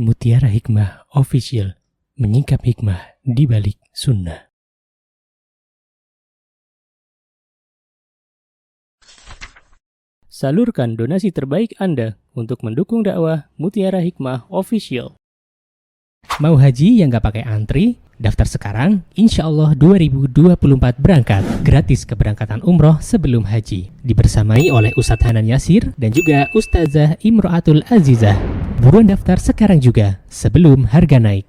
Mutiara Hikmah Official, menyingkap hikmah di balik sunnah. Salurkan donasi terbaik Anda untuk mendukung dakwah Mutiara Hikmah Official. Mau haji yang gak pakai antri? Daftar sekarang, insya Allah 2024 berangkat. Gratis keberangkatan umroh sebelum haji. Dibersamai oleh Ustadz Hanan Yasir dan juga Ustazah Imro'atul Azizah. Buruan daftar sekarang juga, sebelum harga naik.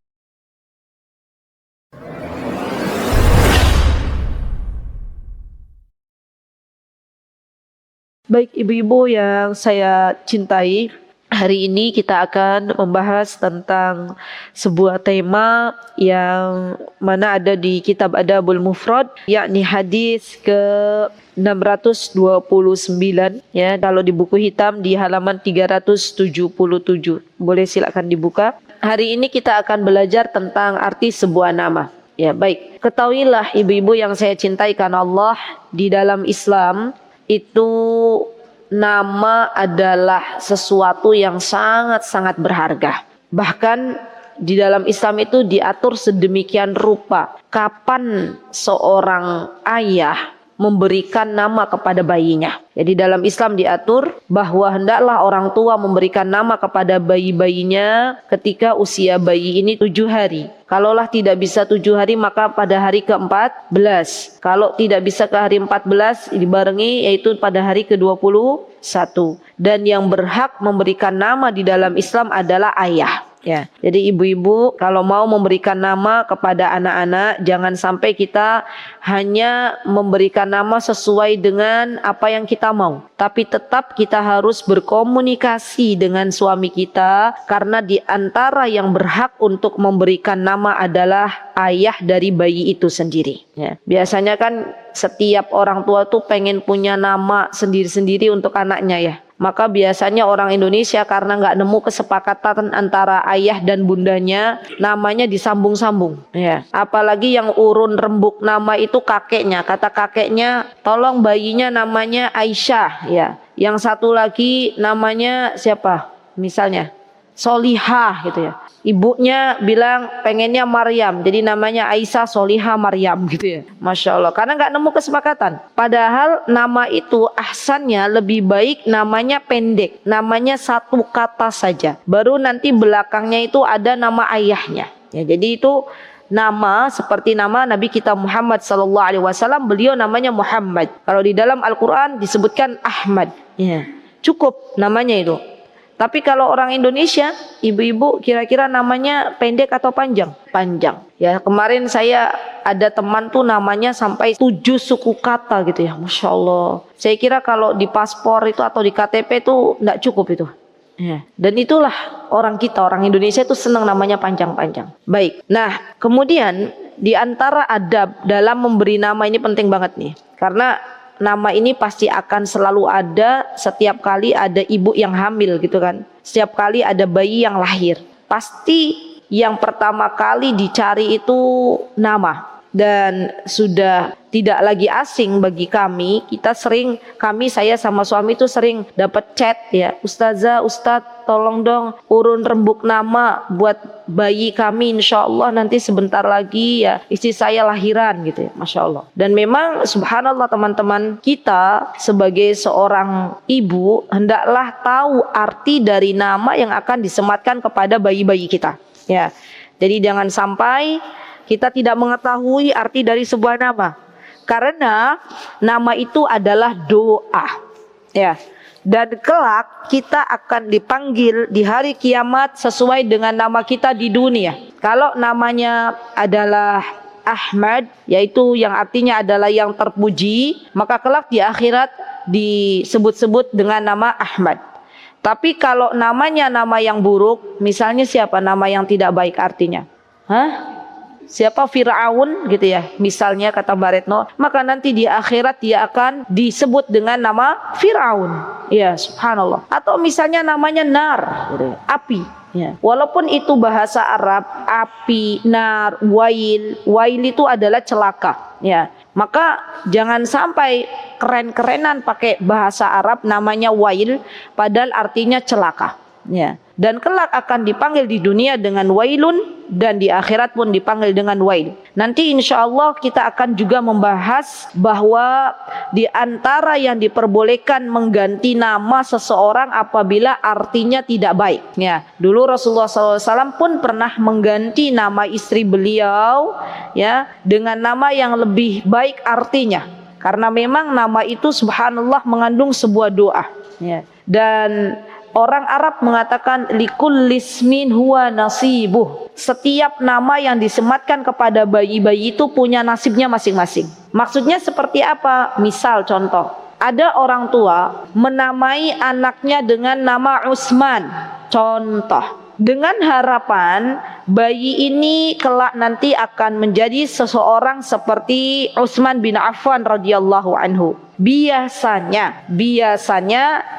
Baik ibu-ibu yang saya cintai, hari ini kita akan membahas tentang sebuah tema yang mana ada di kitab Adabul Mufrad, yakni hadis ke 629 ya, kalau di buku hitam di halaman 377. Boleh silakan dibuka. Hari ini kita akan belajar tentang arti sebuah nama. Ya, baik. Ketahuilah ibu-ibu yang saya cintai karena Allah, di dalam Islam itu nama adalah sesuatu yang sangat-sangat berharga. Bahkan di dalam Islam itu diatur sedemikian rupa kapan seorang ayah memberikan nama kepada bayinya. Jadi dalam Islam diatur bahwa hendaklah orang tua memberikan nama kepada bayi-bayinya ketika usia bayi ini 7 hari. Kalaulah tidak bisa 7 hari maka pada hari ke-14. Kalau tidak bisa ke hari 14 dibarengi yaitu pada hari ke-21. Dan yang berhak memberikan nama di dalam Islam adalah ayah. Ya, jadi ibu-ibu kalau mau memberikan nama kepada anak-anak, jangan sampai kita hanya memberikan nama sesuai dengan apa yang kita mau. Tapi tetap kita harus berkomunikasi dengan suami kita, karena di antara yang berhak untuk memberikan nama adalah ayah dari bayi itu sendiri. Ya, biasanya kan setiap orang tua tuh pengen punya nama sendiri-sendiri untuk anaknya ya. Maka biasanya orang Indonesia karena nggak nemu kesepakatan antara ayah dan bundanya, namanya disambung-sambung. Ya. Apalagi yang urun rembuk nama itu kakeknya. Kata kakeknya, tolong bayinya namanya Aisyah. Ya. Yang satu lagi namanya siapa? Misalnya Solihah gitu ya. Ibunya bilang pengennya Maryam, jadi namanya Aisyah Solihah Maryam gitu ya. Masya Allah, karena nggak nemu kesepakatan. Padahal nama itu ahsannya lebih baik namanya pendek, namanya satu kata saja. Baru nanti belakangnya itu ada nama ayahnya. Ya, jadi itu nama seperti nama Nabi kita Muhammad SAW, beliau namanya Muhammad. Kalau di dalam Al-Quran disebutkan Ahmad. Ya, cukup namanya itu. Tapi kalau orang Indonesia, ibu-ibu kira-kira namanya pendek atau panjang? Panjang. Ya, kemarin saya ada teman tuh namanya sampai 7 suku kata gitu ya. Masya Allah. Saya kira kalau di paspor itu atau di KTP itu enggak cukup itu. Ya. Dan itulah orang kita, orang Indonesia itu senang namanya panjang-panjang. Baik. Nah, kemudian di antara adab dalam memberi nama ini penting banget nih. Karena nama ini pasti akan selalu ada setiap kali ada ibu yang hamil gitu kan. Setiap kali ada bayi yang lahir, pasti yang pertama kali dicari itu nama. Dan sudah tidak lagi asing bagi kami, saya sama suami itu sering dapat chat ya, Ustazah, Ustadz tolong dong urun rembuk nama buat bayi kami, insya Allah nanti sebentar lagi ya istri saya lahiran gitu ya. Masya Allah. Dan memang subhanallah teman-teman, kita sebagai seorang ibu hendaklah tahu arti dari nama yang akan disematkan kepada bayi-bayi kita ya. Jadi jangan sampai kita tidak mengetahui arti dari sebuah nama, karena nama itu adalah doa ya. Dan kelak kita akan dipanggil di hari kiamat sesuai dengan nama kita di dunia. Kalau namanya adalah Ahmad, yaitu yang artinya adalah yang terpuji, maka kelak di akhirat disebut-sebut dengan nama Ahmad. Tapi kalau namanya nama yang buruk, misalnya siapa nama yang tidak baik artinya? Siapa Fir'aun gitu ya, misalnya kata Mbak Retno, maka nanti di akhirat dia akan disebut dengan nama Fir'aun. Ya, subhanallah. Atau misalnya namanya nar, gitu ya, api. Ya. Walaupun itu bahasa Arab, api, nar, wail. Wail itu adalah celaka. Ya. Maka jangan sampai keren-kerenan pakai bahasa Arab namanya wail, padahal artinya celaka. Ya. Dan kelak akan dipanggil di dunia dengan wailun, dan di akhirat pun dipanggil dengan wail. Nanti insya Allah kita akan juga membahas bahwa di antara yang diperbolehkan mengganti nama seseorang apabila artinya tidak baik. Ya, dulu Rasulullah SAW pun pernah mengganti nama istri beliau ya dengan nama yang lebih baik artinya. Karena memang nama itu subhanallah mengandung sebuah doa. Ya. Dan orang Arab mengatakan likulli ismin huwa nasibuh. Setiap nama yang disematkan kepada bayi-bayi itu punya nasibnya masing-masing. Maksudnya seperti apa? Misal contoh, ada orang tua menamai anaknya dengan nama Utsman. Contoh, dengan harapan bayi ini kelak nanti akan menjadi seseorang seperti Utsman bin Affan radhiyallahu anhu. Biasanya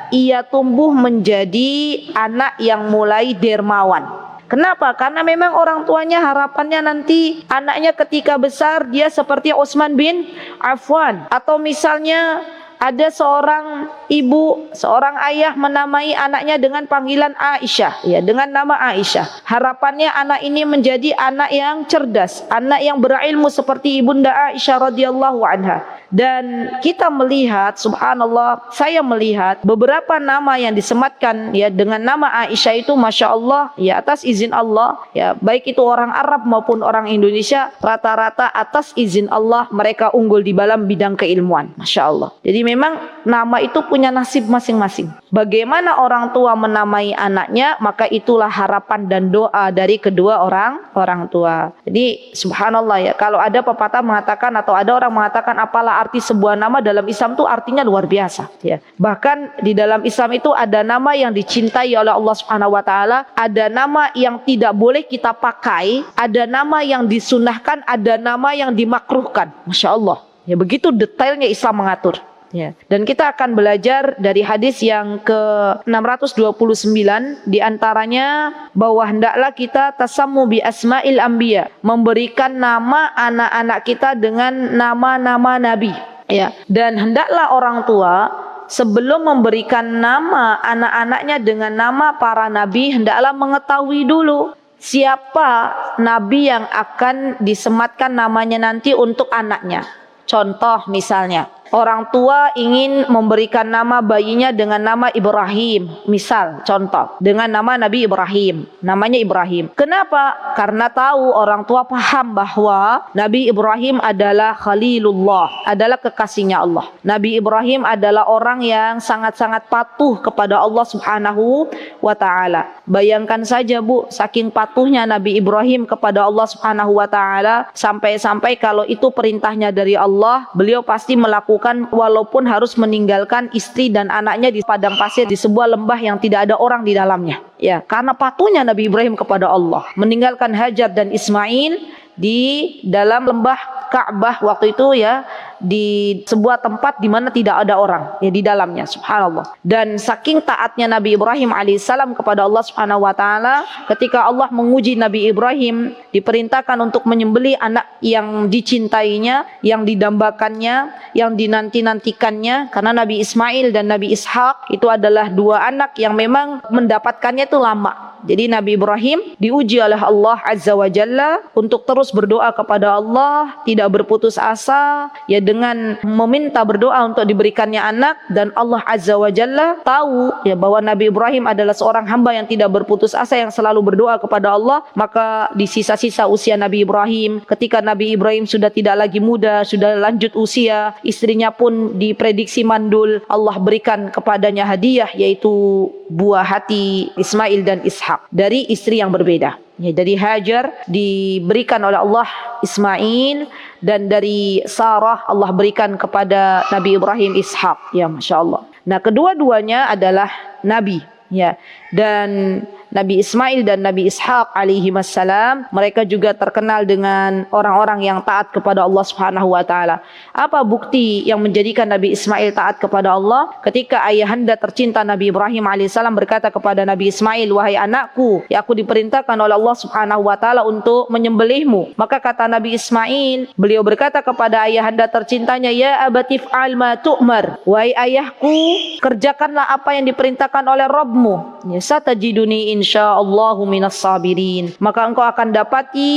ia tumbuh menjadi anak yang mulai dermawan. Kenapa? Karena memang orang tuanya harapannya nanti anaknya ketika besar dia seperti Utsman bin Affan. Atau misalnya ada seorang ibu, seorang ayah menamai anaknya dengan panggilan Aisyah, ya, dengan nama Aisyah. Harapannya anak ini menjadi anak yang cerdas, anak yang berilmu seperti ibunda Aisyah radhiyallahu anha. Dan kita melihat, subhanallah, saya melihat beberapa nama yang disematkan ya dengan nama Aisyah itu, masya Allah, ya atas izin Allah, ya baik itu orang Arab maupun orang Indonesia, rata-rata atas izin Allah mereka unggul di dalam bidang keilmuan, masya Allah. Jadi memang nama itu punya nasib masing-masing. Bagaimana orang tua menamai anaknya, maka itulah harapan dan doa dari kedua orang tua. Jadi subhanallah ya, kalau ada pepatah mengatakan atau ada orang mengatakan apalah arti sebuah nama dalam Islam itu artinya luar biasa ya. Bahkan di dalam Islam itu ada nama yang dicintai oleh Allah Subhanahu wa taala, ada nama yang tidak boleh kita pakai, ada nama yang disunahkan, ada nama yang dimakruhkan. Masya Allah. Ya begitu detailnya Islam mengatur. Ya. Dan kita akan belajar dari hadis yang ke-629, diantaranya bahwa hendaklah kita tasammu bi asma'il anbiya, memberikan nama anak-anak kita dengan nama-nama nabi. Ya. Dan hendaklah orang tua sebelum memberikan nama anak-anaknya dengan nama para nabi, hendaklah mengetahui dulu siapa nabi yang akan disematkan namanya nanti untuk anaknya. Contoh misalnya, orang tua ingin memberikan nama bayinya dengan nama Ibrahim, misal contoh dengan nama Nabi Ibrahim, namanya Ibrahim. Kenapa? Karena tahu orang tua paham bahwa Nabi Ibrahim adalah Khalilullah, adalah kekasihnya Allah. Nabi Ibrahim adalah orang yang sangat-sangat patuh kepada Allah Subhanahu wa taala. Bayangkan saja Bu, saking patuhnya Nabi Ibrahim kepada Allah Subhanahu wa taala, sampai-sampai kalau itu perintahnya dari Allah, beliau pasti melakukan walaupun harus meninggalkan istri dan anaknya di padang pasir di sebuah lembah yang tidak ada orang di dalamnya. Ya, karena patuhnya Nabi Ibrahim kepada Allah, meninggalkan Hajar dan Ismail di dalam lembah Ka'bah waktu itu ya, di sebuah tempat di mana tidak ada orang ya di dalamnya, subhanallah. Dan saking taatnya Nabi Ibrahim alaihissalam kepada Allah Subhanahu wa taala, ketika Allah menguji Nabi Ibrahim, diperintahkan untuk menyembelih anak yang dicintainya, yang didambakannya, yang dinanti-nantikannya, karena Nabi Ismail dan Nabi Ishak itu adalah dua anak yang memang mendapatkannya itu lama. Jadi Nabi Ibrahim diuji oleh Allah Azza wa Jalla untuk terus berdoa kepada Allah, tidak berputus asa ya, dengan meminta berdoa untuk diberikannya anak. Dan Allah Azza wa Jalla tahu ya bahwa Nabi Ibrahim adalah seorang hamba yang tidak berputus asa, yang selalu berdoa kepada Allah. Maka di sisa-sisa usia Nabi Ibrahim, ketika Nabi Ibrahim sudah tidak lagi muda, sudah lanjut usia, istrinya pun diprediksi mandul, Allah berikan kepadanya hadiah, yaitu buah hati Ismail dan Ishak dari istri yang berbeda. Ya, dari Hajar diberikan oleh Allah Ismail, dan dari Sarah Allah berikan kepada Nabi Ibrahim Ishak. Ya, masya Allah. Nah, kedua-duanya adalah nabi. Ya, dan Nabi Ismail dan Nabi Ishak alaihi wassalam, mereka juga terkenal dengan orang-orang yang taat kepada Allah Subhanahu wa taala. Apa bukti yang menjadikan Nabi Ismail taat kepada Allah? Ketika ayahanda tercinta Nabi Ibrahim alaihissalam berkata kepada Nabi Ismail, "Wahai anakku, ya aku diperintahkan oleh Allah Subhanahu wa taala untuk menyembelihmu." Maka kata Nabi Ismail, beliau berkata kepada ayahanda tercintanya, "Ya abatif al ma tu'mar." Wahai ayahku, kerjakanlah apa yang diperintahkan oleh Rabbmu. Ya, satajiduni insyaallahu minas sabirin. Maka engkau akan dapati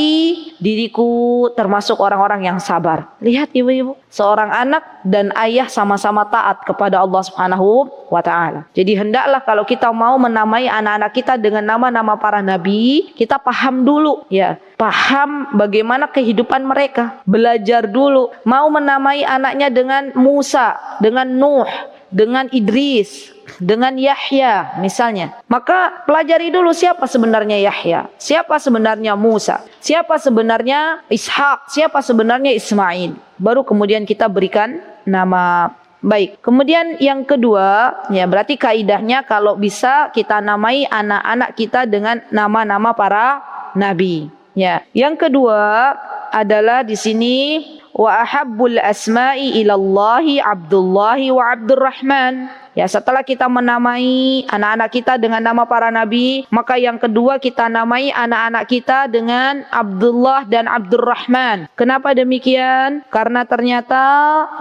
diriku termasuk orang-orang yang sabar. Lihat ibu-ibu, seorang anak dan ayah sama-sama taat kepada Allah Subhanahu wa taala. Jadi hendaklah kalau kita mau menamai anak-anak kita dengan nama-nama para nabi, kita paham dulu ya. Paham bagaimana kehidupan mereka. Belajar dulu. Mau menamai anaknya dengan Musa, dengan Nuh, dengan Idris, dengan Yahya misalnya, maka pelajari dulu siapa sebenarnya Yahya, siapa sebenarnya Musa, siapa sebenarnya Ishak, siapa sebenarnya Ismail, baru kemudian kita berikan nama. Baik, kemudian yang kedua ya, berarti kaidahnya kalau bisa kita namai anak-anak kita dengan nama-nama para nabi ya. Yang kedua adalah di sini wa ahabbul asma'i ilallahi Abdullahi wa Abdurrahman. Ya, setelah kita menamai anak-anak kita dengan nama para nabi, maka yang kedua kita namai anak-anak kita dengan Abdullah dan Abdurrahman. Kenapa demikian? Karena ternyata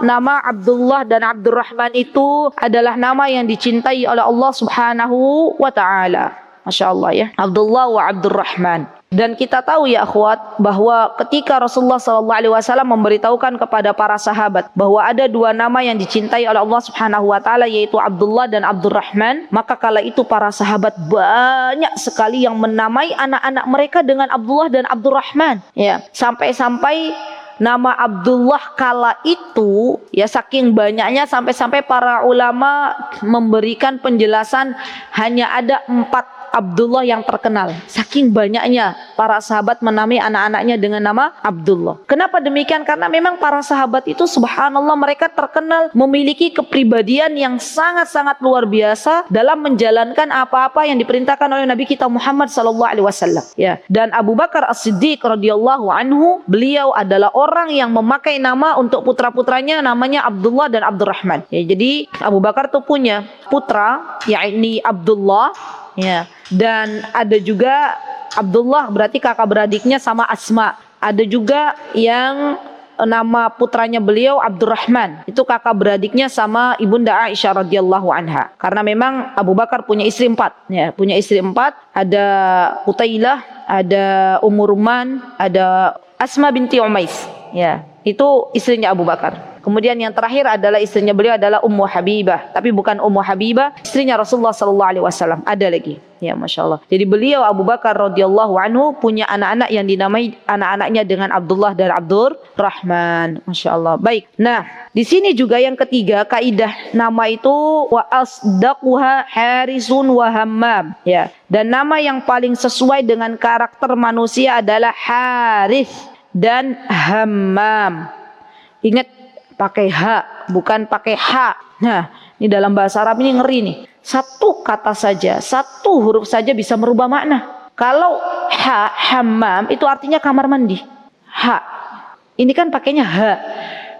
nama Abdullah dan Abdurrahman itu adalah nama yang dicintai oleh Allah Subhanahu wa taala. Masya Allah ya, Abdullah wa Abdurrahman. Dan kita tahu ya akhwat, bahwa ketika Rasulullah SAW memberitahukan kepada para sahabat bahwa ada dua nama yang dicintai oleh Allah Subhanahu wa taala, yaitu Abdullah dan Abdurrahman, maka kala itu para sahabat banyak sekali yang menamai anak-anak mereka dengan Abdullah dan Abdurrahman ya. Sampai-sampai nama Abdullah kala itu ya, saking banyaknya sampai-sampai para ulama memberikan penjelasan hanya ada 4 Abdullah yang terkenal. Saking banyaknya para sahabat menamai anak-anaknya dengan nama Abdullah. Kenapa demikian? Karena memang para sahabat itu subhanallah mereka terkenal memiliki kepribadian yang sangat-sangat luar biasa dalam menjalankan apa-apa yang diperintahkan oleh Nabi kita Muhammad SAW ya. Dan Abu Bakar As-Siddiq radhiyallahu anhu, beliau adalah orang yang memakai nama untuk putra-putranya namanya Abdullah dan Abdurrahman ya. Jadi Abu Bakar tuh punya putra yakni Abdullah ya, dan ada juga Abdullah berarti kakak beradiknya sama Asma. Ada juga yang nama putranya beliau Abdurrahman, itu kakak beradiknya sama ibunda Aisyah radhiyallahu anha. Karena memang Abu Bakar punya istri 4 ya, punya istri 4, ada Qutailah, ada Ummu Ruman, ada Asma binti Umais ya, itu istrinya Abu Bakar. Kemudian yang terakhir adalah istrinya beliau adalah Ummu Habibah, tapi bukan Ummu Habibah, istrinya Rasulullah SAW. Ada lagi, ya masya Allah. Jadi beliau Abu Bakar radhiyallahu anhu punya anak-anak yang dinamai anak-anaknya dengan Abdullah dan Abdurrahman, masya Allah. Baik. Nah, di sini juga yang ketiga kaidah nama itu wa asdaquha Harisun wa Hammam. Ya. Dan nama yang paling sesuai dengan karakter manusia adalah Harith dan Hammam. Ingat, pakai H, bukan pakai H. Nah, ini dalam bahasa Arab ini ngeri nih. Satu kata saja, satu huruf saja bisa merubah makna. Kalau hammam itu artinya kamar mandi. H. Ini kan pakainya H.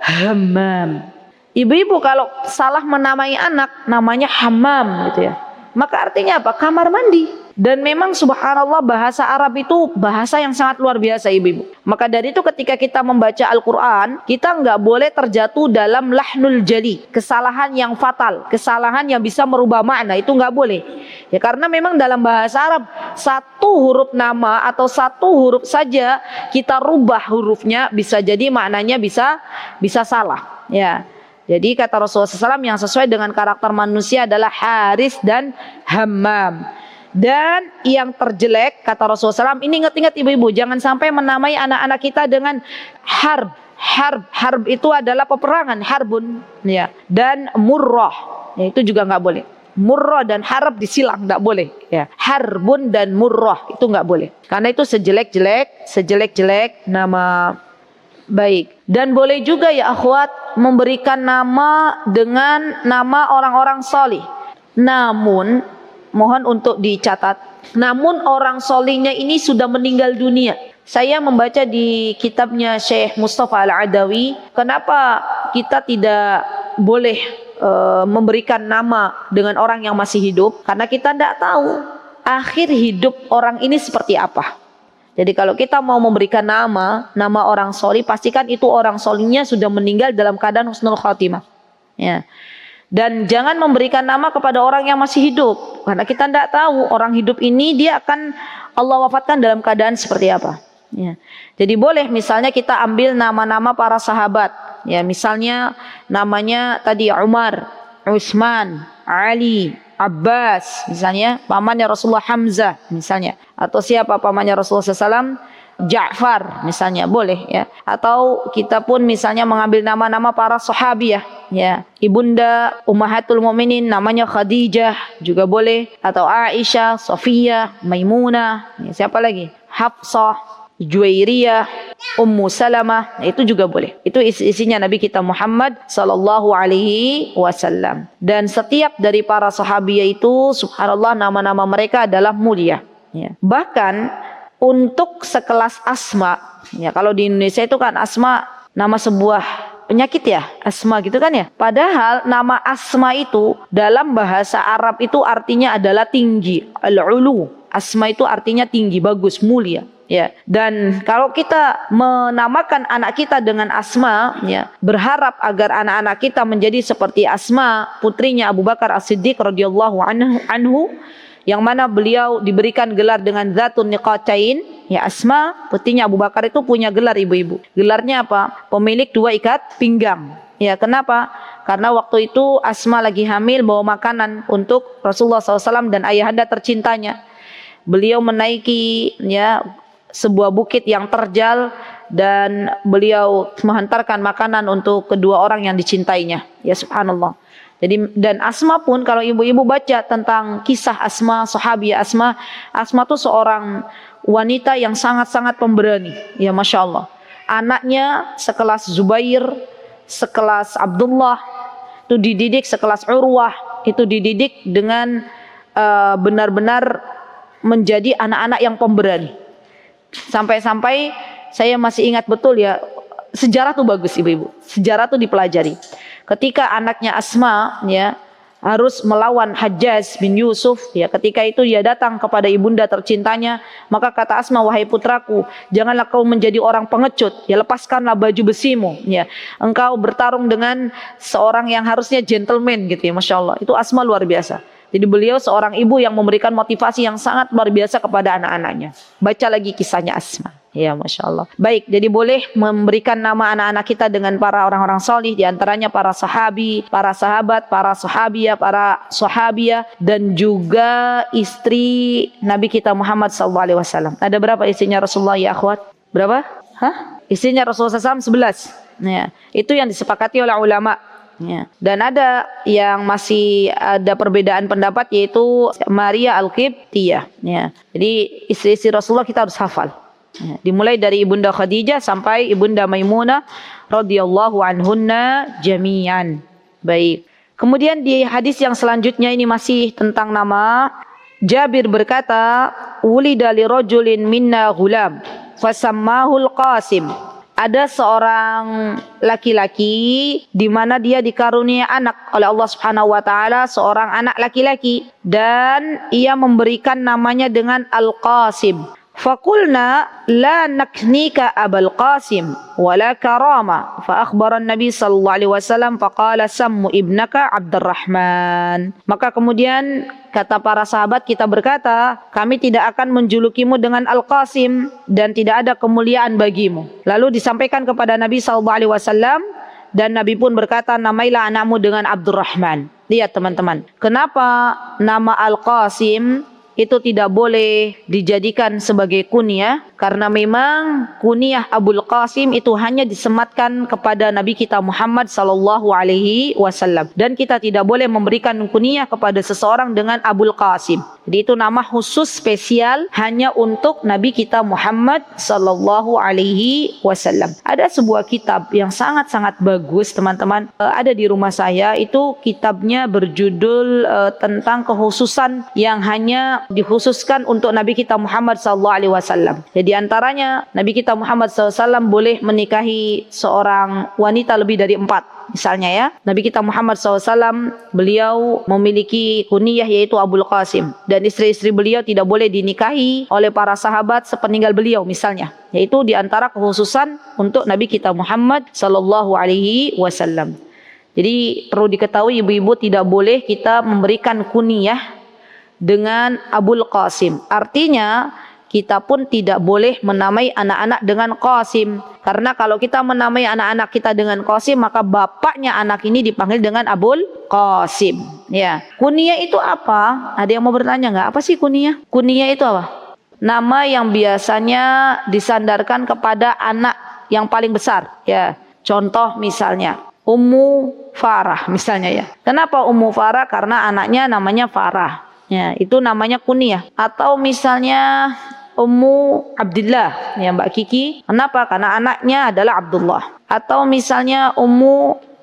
Hammam. Ibu-ibu kalau salah menamai anak namanya hammam gitu ya. Maka artinya apa? Kamar mandi. Dan memang subhanallah bahasa Arab itu bahasa yang sangat luar biasa ibu-ibu. Maka dari itu ketika kita membaca Al-Quran, kita nggak boleh terjatuh dalam lahnul jali, kesalahan yang fatal, kesalahan yang bisa merubah makna, itu nggak boleh. Ya karena memang dalam bahasa Arab satu huruf nama atau satu huruf saja kita rubah hurufnya bisa jadi maknanya bisa salah. Ya. Jadi kata Rasulullah SAW yang sesuai dengan karakter manusia adalah Haris dan Hammam. Dan yang terjelek kata Rasulullah SAW, ini ingat-ingat ibu-ibu, jangan sampai menamai anak-anak kita dengan harb. Harb itu adalah peperangan, harbun ya. Dan murrah, ya, itu juga nggak boleh. Murrah dan harb disilang, nggak boleh ya. Harbun dan murrah itu nggak boleh. Karena itu sejelek-jelek nama. Baik. Dan boleh juga ya akhwat memberikan nama dengan nama orang-orang salih. Namun mohon untuk dicatat, namun orang solihnya ini sudah meninggal dunia. Saya membaca di kitabnya Syekh Mustafa Al-Adawi, kenapa kita tidak boleh memberikan nama dengan orang yang masih hidup? Karena kita tidak tahu akhir hidup orang ini seperti apa. Jadi kalau kita mau memberikan nama orang solih, pastikan itu orang solihnya sudah meninggal dalam keadaan husnul khotimah. Ya. Dan jangan memberikan nama kepada orang yang masih hidup, karena kita tidak tahu orang hidup ini dia akan Allah wafatkan dalam keadaan seperti apa. Ya. Jadi boleh misalnya kita ambil nama-nama para sahabat. Ya, misalnya namanya tadi Umar, Utsman, Ali, Abbas, misalnya pamannya Rasulullah Hamzah, misalnya, atau siapa pamannya Rasulullah SAW, Ja'far, misalnya, boleh ya. Atau kita pun misalnya mengambil nama-nama para sahabiyah, ya, ibunda Ummahatul Mukminin namanya Khadijah juga boleh, atau Aisyah, Safiyah, Maimunah, ya, siapa lagi? Hafsah, Juwairiyah, Ummu Salamah, itu juga boleh. Itu isinya Nabi kita Muhammad sallallahu alaihi wasallam. Dan setiap dari para sahabiyah itu subhanallah nama-nama mereka adalah mulia, ya. Bahkan untuk sekelas Asma, ya, kalau di Indonesia itu kan Asma nama sebuah penyakit ya, asma gitu kan ya. Padahal nama Asma itu dalam bahasa Arab itu artinya adalah tinggi, al-ulu. Asma itu artinya tinggi, bagus, mulia. Ya, dan kalau kita menamakan anak kita dengan Asma, ya, berharap agar anak-anak kita menjadi seperti Asma, putrinya Abu Bakar As-Siddiq radhiyallahu anhu, yang mana beliau diberikan gelar dengan Dzatun Niqatain, ya, Asma, putrinya Abu Bakar itu punya gelar ibu-ibu. Gelarnya apa? Pemilik dua ikat pinggang. Ya, kenapa? Karena waktu itu Asma lagi hamil bawa makanan untuk Rasulullah SAW dan ayahanda tercintanya. Beliau menaiki, ya, sebuah bukit yang terjal dan beliau menghantarkan makanan untuk kedua orang yang dicintainya. Ya, subhanallah. Jadi, dan Asma pun kalau ibu-ibu baca tentang kisah Asma, sahabiah Asma, Asma itu seorang wanita yang sangat-sangat pemberani. Ya, Masya Allah. Anaknya sekelas Zubair, sekelas Abdullah, itu dididik, sekelas Urwah, itu dididik dengan benar-benar menjadi anak-anak yang pemberani. Sampai-sampai saya masih ingat betul ya, sejarah tuh bagus ibu-ibu, sejarah tuh dipelajari. Ketika anaknya Asma, ya, harus melawan Hajjaj bin Yusuf, ya, ketika itu dia datang kepada ibunda tercintanya, maka kata Asma, wahai putraku, janganlah kau menjadi orang pengecut, ya, lepaskanlah baju besimu, ya, engkau bertarung dengan seorang yang harusnya gentleman gitu ya. Masya Allah, itu Asma luar biasa. Jadi beliau seorang ibu yang memberikan motivasi yang sangat luar biasa kepada anak-anaknya. Baca lagi kisahnya Asma. Ya, Masya Allah. Baik, jadi boleh memberikan nama anak-anak kita dengan para orang-orang solih, diantaranya para sahabi, para sahabat, para sahabiah, para sahabiah, dan juga istri Nabi kita Muhammad SAW. Ada berapa istrinya Rasulullah ya akhwat? Berapa? Istrinya Rasulullah SAW 11. Ya, itu yang disepakati oleh ulama. Ya. Dan ada yang masih ada perbedaan pendapat, yaitu Maria Al-Qibtiyah. Ya. Jadi istri-istri Rasulullah kita harus hafal. Ya. Dimulai dari ibunda Khadijah sampai ibunda Maimunah radhiyallahu anhunna jami'an. Baik. Kemudian di hadis yang selanjutnya ini masih tentang nama. Jabir berkata, "Wulida li rajulin minna ghulam, fasammahul Qasim." Ada seorang laki-laki di mana dia dikaruniai anak oleh Allah Subhanahu wa taala, seorang anak laki-laki, dan ia memberikan namanya dengan Al-Qasim. Faqulna la naknika Abul Qasim wala karama. Fa akhbara Nabi sallallahu alaihi wasallam faqala sammu ibnaka Abdurrahman. Maka kemudian kata para sahabat, kita berkata, kami tidak akan menjulukimu dengan Al-Qasim dan tidak ada kemuliaan bagimu. Lalu disampaikan kepada Nabi sallallahu alaihi wasallam dan Nabi pun berkata, namailah anakmu dengan Abdurrahman. Lihat teman-teman, kenapa nama Al-Qasim itu tidak boleh dijadikan sebagai kunyah, karena memang kunyah Abul Qasim itu hanya disematkan kepada Nabi kita Muhammad sallallahu alaihi wasallam, dan kita tidak boleh memberikan kunyah kepada seseorang dengan Abul Qasim. Jadi itu nama khusus spesial hanya untuk Nabi kita Muhammad sallallahu alaihi wasallam. Ada sebuah kitab yang sangat-sangat bagus teman-teman, ada di rumah saya. Itu kitabnya berjudul tentang kekhususan yang hanya dikhususkan untuk Nabi kita Muhammad SAW. Jadi antaranya Nabi kita Muhammad SAW boleh menikahi seorang wanita lebih dari 4. Misalnya ya, Nabi kita Muhammad SAW beliau memiliki kunyah yaitu Abul Qasim, dan istri-istri beliau tidak boleh dinikahi oleh para sahabat sepeninggal beliau misalnya. Yaitu diantara kekhususan untuk Nabi kita Muhammad SAW. Jadi perlu diketahui ibu-ibu, tidak boleh kita memberikan kunyah dengan Abul Qasim. Artinya kita pun tidak boleh menamai anak-anak dengan Qasim. Karena kalau kita menamai anak-anak kita dengan Qasim, maka bapaknya anak ini dipanggil dengan Abul Qasim. Ya. Kunyah itu apa? Ada yang mau bertanya nggak? Apa sih kunyah? Kunyah itu apa? Nama yang biasanya disandarkan kepada anak yang paling besar. Ya. Contoh misalnya Ummu Farah misalnya ya. Kenapa Ummu Farah? Karena anaknya namanya Farah. Ya, itu namanya kunyah. Atau misalnya Ummu Abdillah, ya Mbak Kiki. Kenapa? Karena anaknya adalah Abdullah. Atau misalnya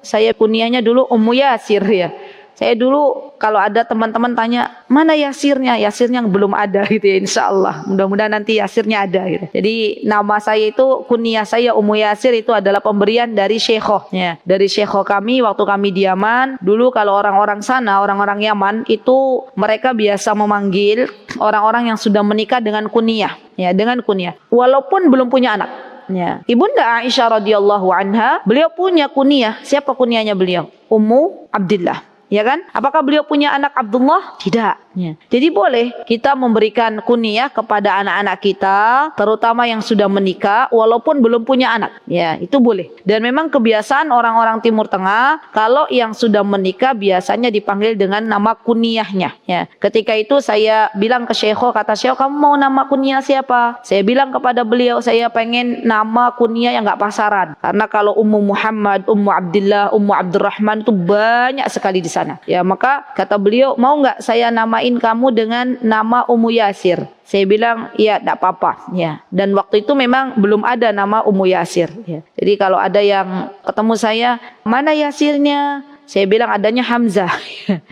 saya kunyahnya dulu Ummu Yasir ya. Saya dulu kalau ada teman-teman tanya, mana Yasirnya? Yasirnya belum ada gitu ya, insya Allah. Mudah-mudahan nanti Yasirnya ada gitu. Jadi nama saya itu, kunyah saya Ummu Yasir itu adalah pemberian dari syekhoh. Ya. Dari syekhoh kami waktu kami di Yaman. Dulu kalau orang-orang sana, orang-orang Yaman itu mereka biasa memanggil orang-orang yang sudah menikah dengan kunyah. Ya, dengan kunyah. Walaupun belum punya anak. Ya. Ibunda Aisyah radhiyallahu anha, beliau punya kunyah. Siapa kunyahnya beliau? Ummu Abdillah. Ya kan? Apakah beliau punya anak Abdullah? Tidak. Ya. Jadi boleh kita memberikan kunyah kepada anak-anak kita, terutama yang sudah menikah, walaupun belum punya anak. Ya, itu boleh. Dan memang kebiasaan orang-orang Timur Tengah, kalau yang sudah menikah biasanya dipanggil dengan nama kunyahnya. Ya. Ketika itu saya bilang ke Syekho, kata Syekho, kamu mau nama kunyah siapa? Saya bilang kepada beliau, saya pengen nama kunyah yang nggak pasaran. Karena kalau Ummu Muhammad, Ummu Abdillah, Ummu Abdurrahman itu banyak sekali di sana. Ya, maka kata beliau, mau nggak saya namain kamu dengan nama Ummu Yasir? Saya bilang, ya tidak apa-apa. Ya. Dan waktu itu memang belum ada nama Ummu Yasir. Ya. Jadi kalau ada yang ketemu saya, mana Yasirnya? Saya bilang adanya Hamzah.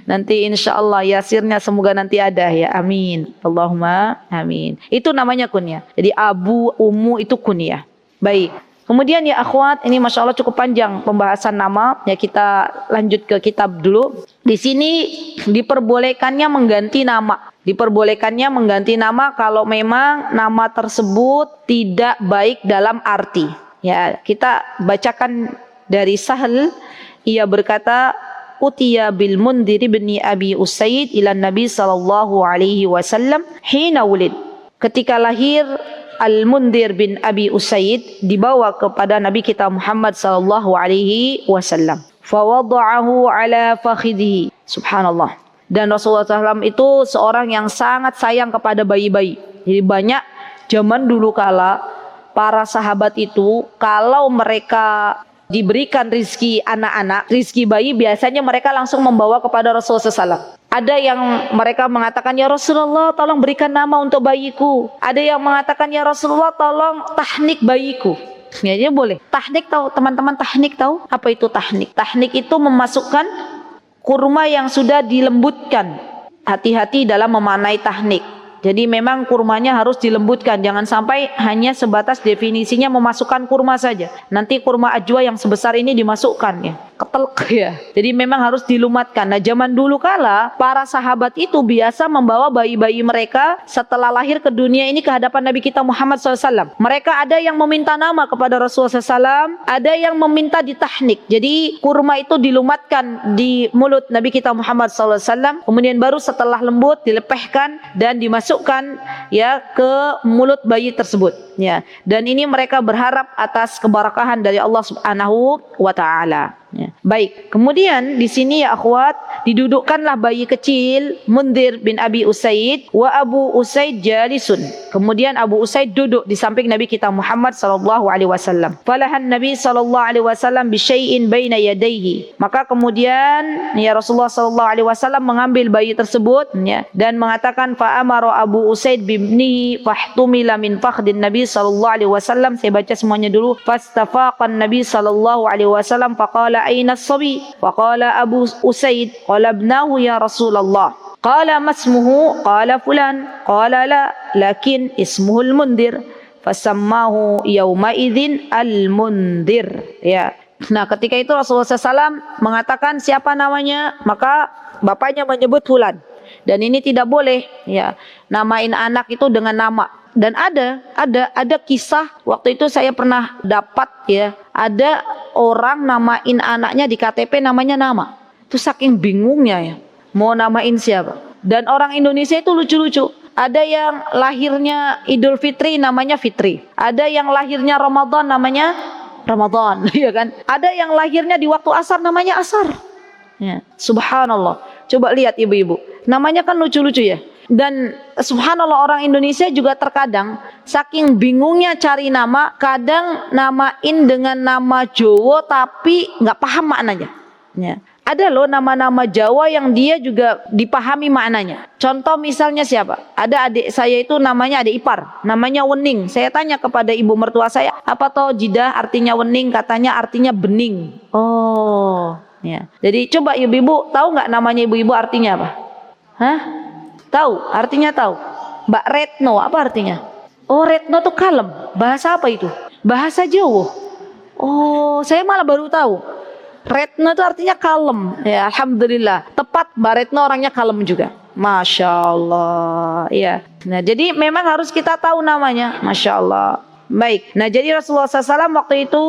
Nanti insya Allah Yasirnya semoga nanti ada ya. Amin. Allahumma amin. Itu namanya kunyah. Jadi Abu, Ummu itu kunyah. Baik. Kemudian ya akhwat, ini Masya Allah cukup panjang pembahasan nama. Ya kita lanjut ke kitab dulu. Di sini diperbolehkannya mengganti nama. Diperbolehkannya mengganti nama kalau memang nama tersebut tidak baik dalam arti. Ya, kita bacakan dari Sahal. Ia berkata, Utiya bil Mundhir bin Abi Usaid ila Nabi sallallahu alaihi wasallam hina wulid. Ketika lahir Al-Mundhir bin Abi Usaid dibawa kepada Nabi kita Muhammad sallallahu alaihi wasallam. Fawada'ahu ala fakhidhihi. Subhanallah. Dan Rasulullah SAW itu seorang yang sangat sayang kepada bayi-bayi. Jadi banyak zaman dulu kala para sahabat itu kalau mereka diberikan rizki anak-anak, rizki bayi, biasanya mereka langsung membawa kepada Rasulullah SAW. Ada yang mereka mengatakan, ya Rasulullah tolong berikan nama untuk bayiku. Ada yang mengatakan, ya Rasulullah tolong tahnik bayiku. Ya, dia boleh. Tahnik tahu, teman-teman tahnik tahu? Apa itu tahnik? Tahnik itu memasukkan kurma yang sudah dilembutkan. Hati-hati dalam memanai tahnik. Jadi memang kurmanya harus dilembutkan. Jangan sampai hanya sebatas definisinya memasukkan kurma saja. Nanti kurma ajwa yang sebesar ini dimasukkan ya. Ketelk ya. Jadi memang harus dilumatkan. Nah zaman dulu kala para sahabat itu biasa membawa bayi-bayi mereka setelah lahir ke dunia ini ke hadapan Nabi kita Muhammad SAW. Mereka ada yang meminta nama kepada Rasulullah SAW. Ada yang meminta ditahnik. Jadi kurma itu dilumatkan di mulut Nabi kita Muhammad SAW. Kemudian baru setelah lembut dilepehkan dan dimasukkan ya ke mulut bayi tersebut. Ya. Dan ini mereka berharap atas keberkahan dari Allah Subhanahu wa taala. Ya. Baik, kemudian di sini ya akhwat, didudukkanlah bayi kecil Mundhir bin Abi Usaid wa Abu Usaid jalisun. Kemudian Abu Usaid duduk di samping Nabi kita Muhammad sallallahu alaihi wasallam. Falahan Nabi sallallahu alaihi wasallam bi syai'in baina yadayhi. Maka kemudian ya Rasulullah sallallahu alaihi wasallam mengambil bayi tersebut ya, dan mengatakan fa amara Abu Usaid bibni fahtumila min fakhdin Nabi sallallahu alaihi wasallam. Saya baca semuanya dulu. Fastafaqan Nabi sallallahu alaihi wasallam faqala aina as-sabi? Faqala Abu Usaid qala ibnahu ya Rasulullah. Qala masmuhu? Qala fulan. Qala la, lakin ismuhu al-Mundhir. Fasammahu yawma idzin al-Mundhir. Ya. Nah, ketika itu Rasulullah SAW mengatakan siapa namanya, maka bapaknya menyebut fulan. Dan ini tidak boleh ya, namain anak itu dengan nama. Dan ada kisah waktu itu saya pernah dapat ya, ada orang namain anaknya di KTP namanya nama. Itu saking bingungnya ya. Mau namain siapa? Dan orang Indonesia itu lucu-lucu. Ada yang lahirnya Idul Fitri namanya Fitri. Ada yang lahirnya Ramadan namanya Ramadan, ya kan? Ada yang lahirnya di waktu asar namanya asar. Ya, subhanallah. Coba lihat ibu-ibu. Namanya kan lucu-lucu ya. Dan subhanallah orang Indonesia juga terkadang saking bingungnya cari nama, kadang namain dengan nama Jawa tapi nggak paham maknanya. Ya. Ada loh nama-nama Jawa yang dia juga dipahami maknanya. Contoh misalnya siapa? Ada adik saya itu namanya adik ipar, namanya Wening. Saya tanya kepada ibu mertua saya, apa toh Jidah artinya Wening? Katanya artinya bening. Oh, ya. Jadi coba ibu-ibu tahu nggak namanya ibu-ibu artinya apa? Hah? Tahu? Artinya tahu? Mbak Retno apa artinya? Oh, Retno tuh kalem. Bahasa apa itu? Bahasa Jawa. Oh, saya malah baru tahu. Retno itu artinya kalem. Ya, alhamdulillah. Tepat, Mbak Retno orangnya kalem juga. Masya Allah. Ya. Nah, jadi memang harus kita tahu namanya. Masya Allah. Baik. Nah, jadi Rasulullah SAW waktu itu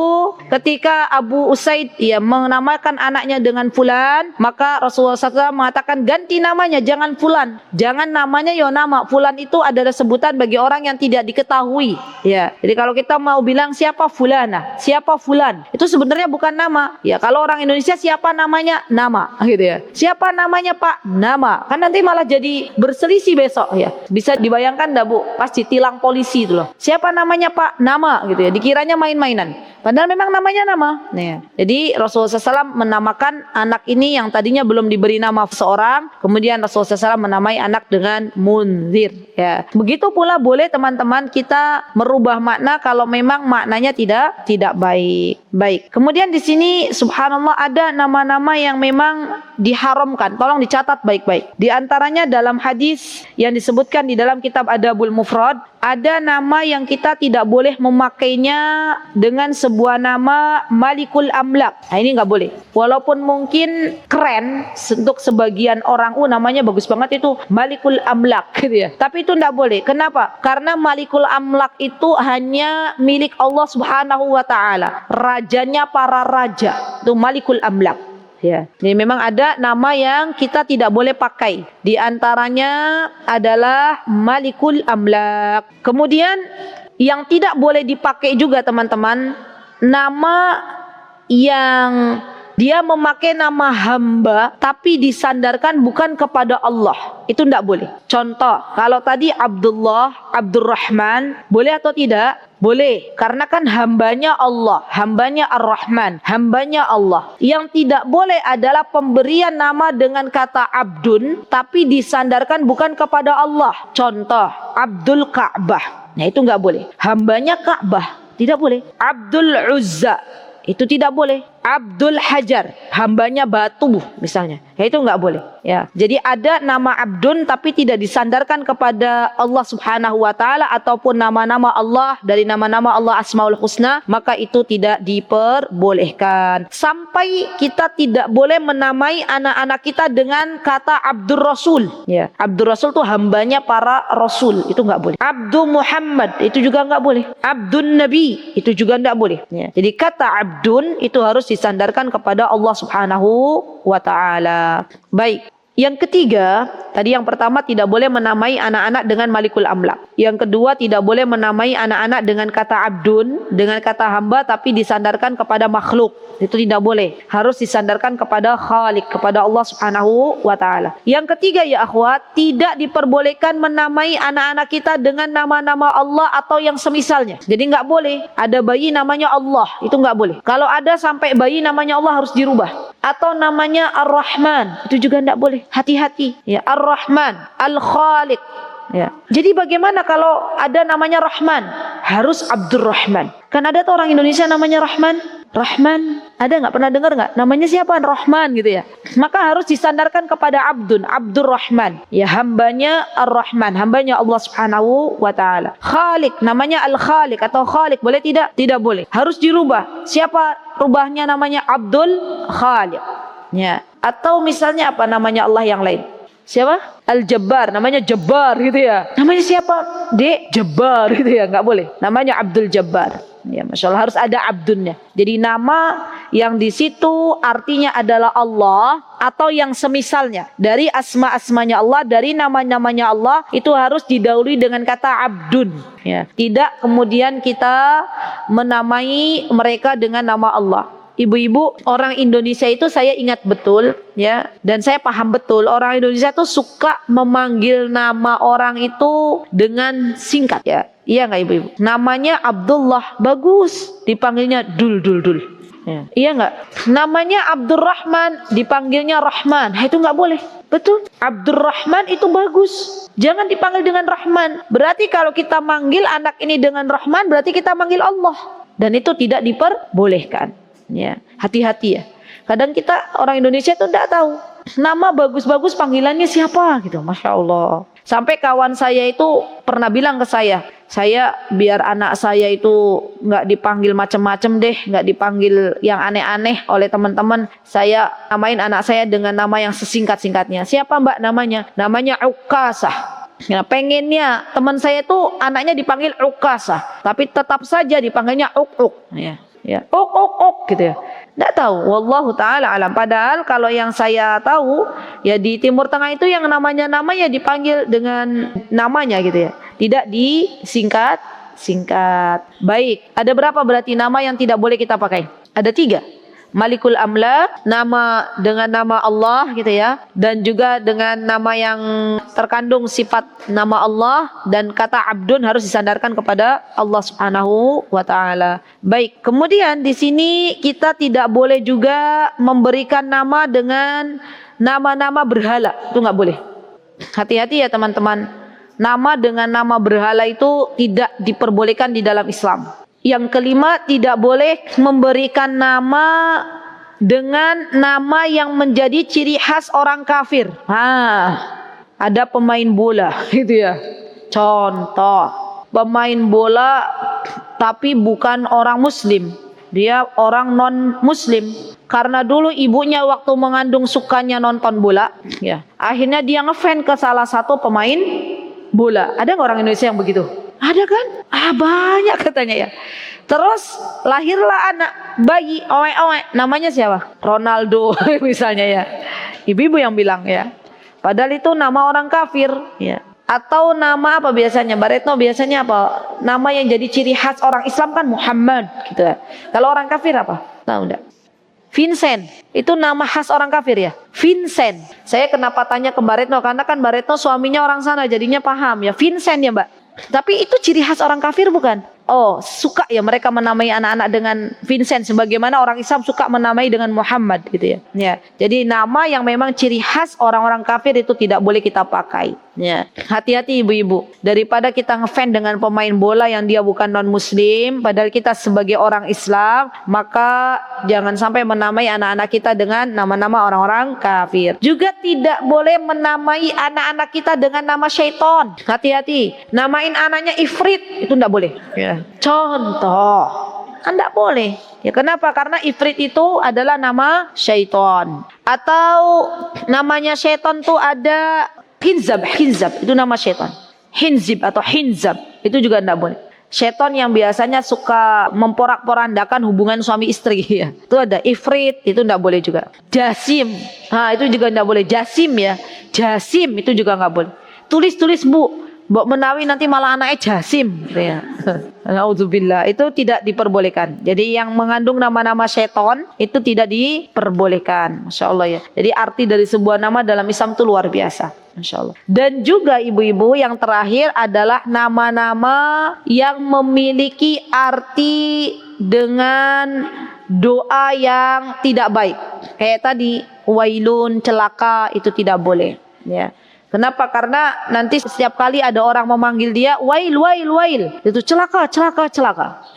ketika Abu Usaid ya menamakan anaknya dengan Fulan, maka Rasulullah SAW mengatakan ganti namanya, jangan Fulan, jangan namanya ya nama. Fulan itu adalah sebutan bagi orang yang tidak diketahui. Ya. Jadi kalau kita mau bilang siapa Fulana, siapa Fulan, itu sebenarnya bukan nama. Ya, kalau orang Indonesia siapa namanya nama, gitu ya. Siapa namanya Pak? Nama. Kan nanti malah jadi berselisih besok ya. Bisa dibayangkan dah Bu, pas ditilang polisi itu loh. Siapa namanya Pak? Nama gitu ya, dikiranya main-mainan padahal memang namanya nama. Nih, jadi Rasulullah SAW menamakan anak ini yang tadinya belum diberi nama seorang, kemudian Rasulullah SAW menamai anak dengan Munzir ya. Begitu pula boleh teman-teman kita merubah makna kalau memang maknanya tidak baik. Kemudian di sini subhanallah ada nama-nama yang memang diharamkan, tolong dicatat baik-baik. Di antaranya dalam hadis yang disebutkan di dalam kitab Adabul Mufrad, ada nama yang kita tidak boleh memakainya dengan sebuah nama Malikul Amlak. Nah, ini nggak boleh. Walaupun mungkin keren untuk sebagian orang, namanya bagus banget itu Malikul Amlak gitu ya. Tapi itu nggak boleh. Kenapa? Karena Malikul Amlak itu hanya milik Allah Subhanahu wa taala. Rajanya para raja. Itu Malikul Amlak. Ya, jadi memang ada nama yang kita tidak boleh pakai. Di antaranya adalah Malikul Amlak. Kemudian yang tidak boleh dipakai juga teman-teman, nama yang dia memakai nama hamba tapi disandarkan bukan kepada Allah. Itu tidak boleh. Contoh, kalau tadi Abdullah, Abdurrahman, boleh atau tidak? Boleh, karena kan hambanya Allah, hambanya Ar-Rahman, hambanya Allah. Yang tidak boleh adalah pemberian nama dengan kata Abdun, tapi disandarkan bukan kepada Allah. Contoh, Abdul Ka'bah. Nah itu nggak boleh. Hambanya Ka'bah, tidak boleh. Abdul Uzza, itu tidak boleh. Abdul Hajar, hambanya batu misalnya, ya itu nggak boleh ya. Jadi ada nama Abdun tapi tidak disandarkan kepada Allah Subhanahu wa taala ataupun nama-nama Allah dari nama-nama Allah Asmaul Husna, maka itu tidak diperbolehkan. Sampai kita tidak boleh menamai anak-anak kita dengan kata Abdur Rasul ya. Abdur Rasul itu hambanya para rasul, itu nggak boleh. Abdul Muhammad, itu juga nggak boleh. Abdun Nabi, itu juga nggak boleh ya. Jadi kata Abdun itu harus disandarkan kepada Allah Subhanahu wa taala. Baik. Yang ketiga, tadi yang pertama tidak boleh menamai anak-anak dengan Malikul Amlak. Yang kedua tidak boleh menamai anak-anak dengan kata Abdun, dengan kata hamba tapi disandarkan kepada makhluk. Itu tidak boleh. Harus disandarkan kepada Khalik, kepada Allah Subhanahu wa taala. Yang ketiga ya akhwat, tidak diperbolehkan menamai anak-anak kita dengan nama-nama Allah atau yang semisalnya. Jadi nggak boleh ada bayi namanya Allah, itu nggak boleh. Kalau ada sampai bayi namanya Allah harus dirubah. Atau namanya Ar-Rahman, itu juga tidak boleh. Hati-hati ya. Ar-Rahman, Al-Khaliq ya. Jadi bagaimana kalau ada namanya Rahman? Harus Abdurrahman. Kan ada tuh orang Indonesia namanya Rahman. Rahman, ada nggak pernah dengar nggak? Namanya siapa? Rahman gitu ya. Maka harus disandarkan kepada Abdun, Abdurrahman. Ya hambanya Ar-Rahman, hambanya Allah Subhanahu wa taala. Khalik, namanya Al-Khalik atau Khalik, boleh tidak? Tidak boleh. Harus dirubah. Siapa rubahnya namanya? Abdul Khalik. Ya. Atau misalnya apa namanya Allah yang lain? Siapa? Al-Jabbar, namanya Jabbar gitu ya. Namanya siapa? Dek Jabbar gitu ya, nggak boleh. Namanya Abdul Jabbar. Ya, Masya Allah, harus ada abdunnya. Jadi nama yang di situ artinya adalah Allah atau yang semisalnya dari asma-asmanya Allah, dari nama-namanya Allah, itu harus didahului dengan kata abdun. Ya, tidak kemudian kita menamai mereka dengan nama Allah. Ibu-ibu orang Indonesia itu saya ingat betul ya, dan saya paham betul orang Indonesia itu suka memanggil nama orang itu dengan singkat ya. Iya nggak ibu-ibu? Namanya Abdullah, bagus dipanggilnya Dul. Ya. Iya nggak? Namanya Abdurrahman, dipanggilnya Rahman. Itu nggak boleh. Betul. Abdurrahman itu bagus. Jangan dipanggil dengan Rahman. Berarti kalau kita manggil anak ini dengan Rahman, berarti kita manggil Allah. Dan itu tidak diperbolehkan. Ya, hati-hati ya. Kadang kita orang Indonesia itu tidak tahu nama bagus-bagus panggilannya siapa gitu. Masya Allah. Sampai kawan saya itu pernah bilang ke saya biar anak saya itu nggak dipanggil macam-macam deh, nggak dipanggil yang aneh-aneh oleh teman-teman. Saya namain anak saya dengan nama yang sesingkat-singkatnya. Siapa mbak namanya? Namanya Ukasah. Ya, pengennya teman saya itu anaknya dipanggil Ukasah, tapi tetap saja dipanggilnya Uk. Ya, uk gitu ya. Nggak tahu, wallahu taala alam. Padahal kalau yang saya tahu ya di Timur Tengah itu yang namanya dipanggil dengan namanya gitu ya. Tidak disingkat. Baik, ada berapa berarti nama yang tidak boleh kita pakai? Ada 3. Malikul Amlak, nama dengan nama Allah gitu ya, dan juga dengan nama yang terkandung sifat nama Allah, dan kata abdun harus disandarkan kepada Allah Subhanahu wa taala. Baik, kemudian di sini kita tidak boleh juga memberikan nama dengan nama-nama berhala. Itu nggak boleh. Hati-hati ya teman-teman. Nama dengan nama berhala itu tidak diperbolehkan di dalam Islam. Yang kelima, tidak boleh memberikan nama dengan nama yang menjadi ciri khas orang kafir. Ada pemain bola gitu ya. Contoh, pemain bola tapi bukan orang muslim. Dia orang non muslim. Karena dulu ibunya waktu mengandung sukanya nonton bola, ya. Akhirnya dia ngefan ke salah satu pemain bola. Ada nggak orang Indonesia yang begitu? Ada kan? Banyak katanya ya. Terus lahirlah anak bayi owe. Namanya siapa? Ronaldo misalnya ya. Ibu-ibu yang bilang ya. Padahal itu nama orang kafir ya. Atau nama apa biasanya? Baretno biasanya apa? Nama yang jadi ciri khas orang Islam kan Muhammad gitu ya. Kalau orang kafir apa? Tahu enggak? Vincent, itu nama khas orang kafir ya. Vincent. Saya kenapa tanya ke Mbak Retno? Karena kan Mbak Retno suaminya orang sana, jadinya paham ya. Vincent ya Mbak. Tapi itu ciri khas orang kafir bukan? Oh, suka ya mereka menamai anak-anak dengan Vincent, sebagaimana orang Islam suka menamai dengan Muhammad gitu ya. Ya, jadi nama yang memang ciri khas orang-orang kafir itu tidak boleh kita pakai. Ya, hati-hati ibu-ibu. Daripada kita ngefan dengan pemain bola yang dia bukan non-muslim, padahal kita sebagai orang Islam, maka jangan sampai menamai anak-anak kita dengan nama-nama orang-orang kafir. Juga tidak boleh menamai anak-anak kita dengan nama syaitan. Hati-hati. Namain anaknya Ifrit, itu tidak boleh. Ya. Contoh, tidak boleh. Ya, kenapa? Karena Ifrit itu adalah nama syaitan. Atau namanya syaitan tuh ada Hinzab, itu nama syaitan. Hinzib atau Hinzab, itu juga tidak boleh. Syaitan yang biasanya suka memporak-porandakan hubungan suami istri ya. Itu ada Ifrit, itu tidak boleh juga. Jasim, itu juga tidak boleh. Jasim ya, Jasim itu juga nggak boleh. Tulis Bu. Mbok menawi nanti malah anaknya Jasim gitu ya. Nauzubillah, itu tidak diperbolehkan. Jadi yang mengandung nama-nama syaitan itu tidak diperbolehkan. Masya Allah ya. Jadi arti dari sebuah nama dalam Islam itu luar biasa. Masya Allah. Dan juga ibu-ibu yang terakhir adalah nama-nama yang memiliki arti dengan doa yang tidak baik. Kayak tadi wailun, celaka, itu tidak boleh ya. Kenapa? Karena nanti setiap kali ada orang memanggil dia wail, itu celaka.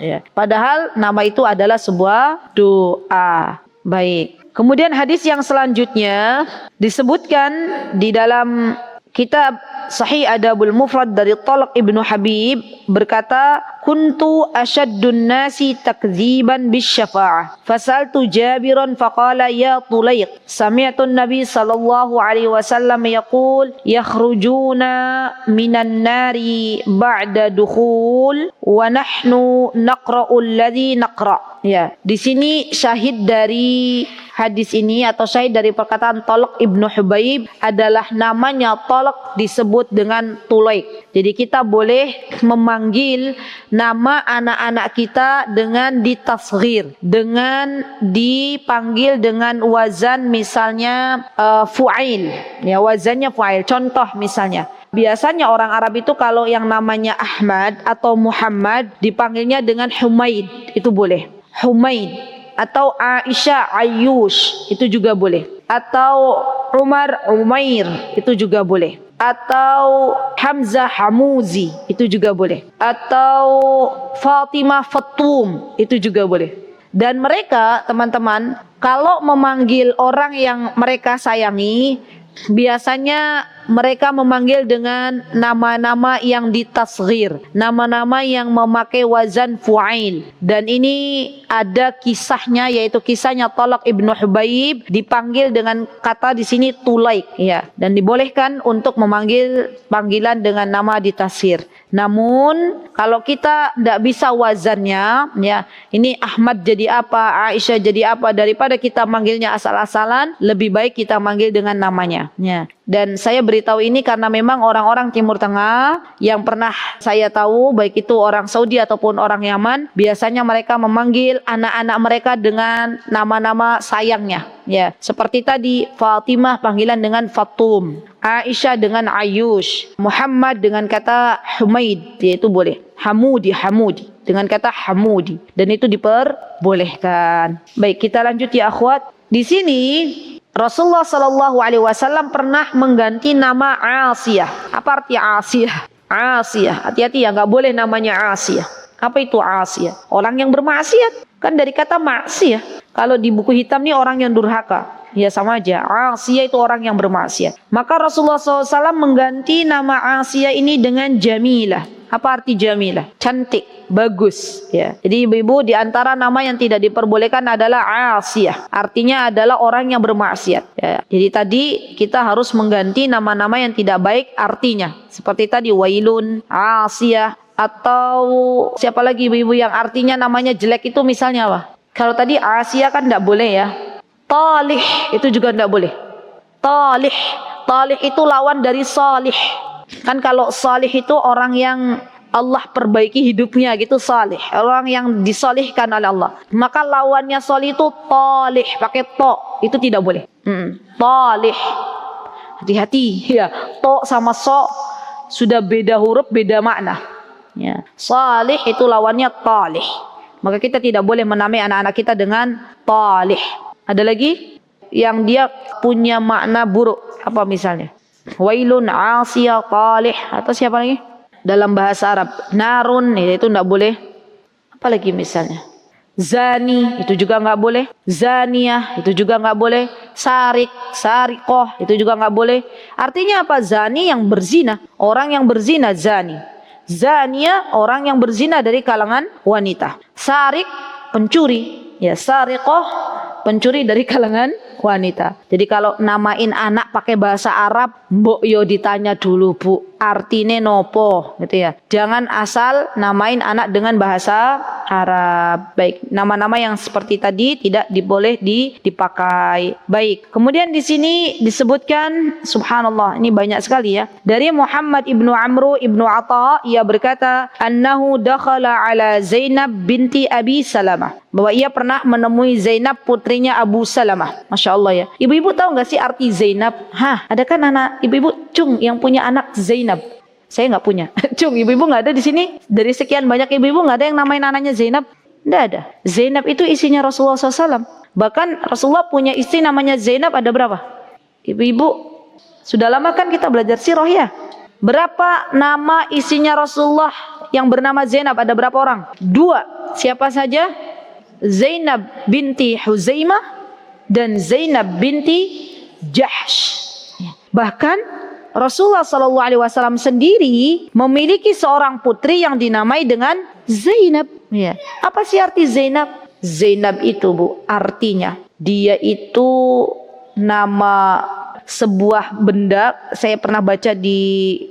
Ya. Padahal nama itu adalah sebuah doa. Baik. Kemudian hadis yang selanjutnya disebutkan di dalam Kitab Sahih Adabul Mufrad dari Talq ibnu Habib berkata, kuntu asyaddun nasi takdziban bisyafa'ah fasaltu Jabiran faqala ya Tulayq sami'tu Nabi sallallahu alaihi wasallam yaqul yakhrujuna minan nari ba'da dukhul wa nahnu naqra'u alladhi naqra'. Ya, di sini syahid dari hadis ini atau syahid dari perkataan Talq ibnu Hubaib adalah namanya Talq disebut dengan Tulayq. Jadi kita boleh memanggil nama anak-anak kita dengan ditasghir, dengan dipanggil dengan wazan misalnya fu'ail, ya wazannya fu'ail. Contoh misalnya, biasanya orang Arab itu kalau yang namanya Ahmad atau Muhammad dipanggilnya dengan Humaid, itu boleh. Humaid. Atau Aisyah Ayyush, itu juga boleh. Atau Umar Umair, itu juga boleh. Atau Hamzah Hamuzi, itu juga boleh. Atau Fatimah Fatum, itu juga boleh. Dan mereka, teman-teman, kalau memanggil orang yang mereka sayangi, biasanya mereka memanggil dengan nama-nama yang ditasghir, nama-nama yang memakai wazan fu'ail. Dan ini ada kisahnya, yaitu kisahnya Talq ibnu Hubaib dipanggil dengan kata di sini Tulayq, ya. Dan dibolehkan untuk memanggil panggilan dengan nama ditasghir. Namun kalau kita tidak bisa wazannya, ya, ini Ahmad jadi apa, Aisyah jadi apa, daripada kita manggilnya asal-asalan, lebih baik kita manggil dengan namanya, ya. Dan saya beritahu ini karena memang orang-orang Timur Tengah yang pernah saya tahu, baik itu orang Saudi ataupun orang Yaman, biasanya mereka memanggil anak-anak mereka dengan nama-nama sayangnya, ya. Seperti tadi Fatimah panggilan dengan Fatum, Aisyah dengan Ayyush, Muhammad dengan kata Humaid, yaitu boleh. Hamudi dengan kata Hamudi, dan itu diperbolehkan. Baik, kita lanjut ya akhwat. Di sini Rasulullah sallallahu alaihi wasallam pernah mengganti nama Asiyah. Apa arti Asiyah? Asiyah, hati-hati ya, nggak boleh namanya Asiyah. Apa itu Asiyah? Orang yang bermaksiat. Kan dari kata maksiyah. Kalau di buku hitam nih orang yang durhaka. Ya sama aja, Asiyah itu orang yang bermaksiat. Maka Rasulullah SAW mengganti nama Asiyah ini dengan Jamilah. Apa arti Jamilah? Cantik, bagus, ya. Jadi ibu-ibu, di antara nama yang tidak diperbolehkan adalah Asiyah. Artinya adalah orang yang bermaksiat, ya. Jadi tadi kita harus mengganti nama-nama yang tidak baik artinya. Seperti tadi Wailun, Asiyah, atau siapa lagi ibu-ibu yang artinya namanya jelek itu misalnya apa? Kalau tadi Asiyah kan tidak boleh ya. Talih itu juga tidak boleh. Talih itu lawan dari salih. Kan kalau salih itu orang yang Allah perbaiki hidupnya gitu, salih. Orang yang disalihkan oleh Allah. Maka lawannya salih itu talih, pakai to, itu tidak boleh. Talih. Hati-hati ya. To sama so sudah beda huruf, beda makna. Ya. Salih itu lawannya talih. Maka kita tidak boleh menamai anak-anak kita dengan talih. Ada lagi yang dia punya makna buruk, apa misalnya? Wailun, Asiyah, Talih, atau siapa lagi? Dalam bahasa Arab, Narun, itu tidak boleh. Apa lagi misalnya? Zani, itu juga nggak boleh. Zaniyah, itu juga nggak boleh. Sarik, Sarikoh, itu juga nggak boleh. Artinya apa? Zani yang berzina, orang yang berzina zani. Zaniyah, orang yang berzina dari kalangan wanita. Sarik, pencuri, ya. Sarikoh, pencuri dari kalangan wanita. Jadi kalau namain anak pakai bahasa Arab, mbok yo ditanya dulu bu, artine nopo, gitu ya. Jangan asal namain anak dengan bahasa Arab. Baik, nama-nama yang seperti tadi tidak boleh dipakai. Baik. Kemudian di sini disebutkan, subhanallah, ini banyak sekali ya. Dari Muhammad ibnu Amru ibnu Atha, ia berkata, annahu dakhala ala Zainab binti Abi Salamah, bahwa ia pernah menemui Zainab putrinya Abu Salamah. Masya Allah ya. Ibu-ibu tahu nggak sih arti Zainab? Ada kan anak ibu-ibu Cung yang punya anak Zainab? Saya nggak punya. Cung, ibu-ibu nggak ada di sini? Dari sekian banyak ibu-ibu nggak ada yang namain anaknya Zainab? Nggak ada. Zainab itu isinya Rasulullah SAW. Bahkan Rasulullah punya istri namanya Zainab ada berapa? Ibu-ibu, sudah lama kan kita belajar sirah ya? Berapa nama isinya Rasulullah yang bernama Zainab? Ada berapa orang? 2. Siapa saja? Zainab binti Huzaimah dan Zainab binti Jahsh. Bahkan Rasulullah SAW sendiri memiliki seorang putri yang dinamai dengan Zainab. Ya. Apa sih arti Zainab? Zainab itu, Bu, artinya dia itu nama sebuah benda. Saya pernah baca di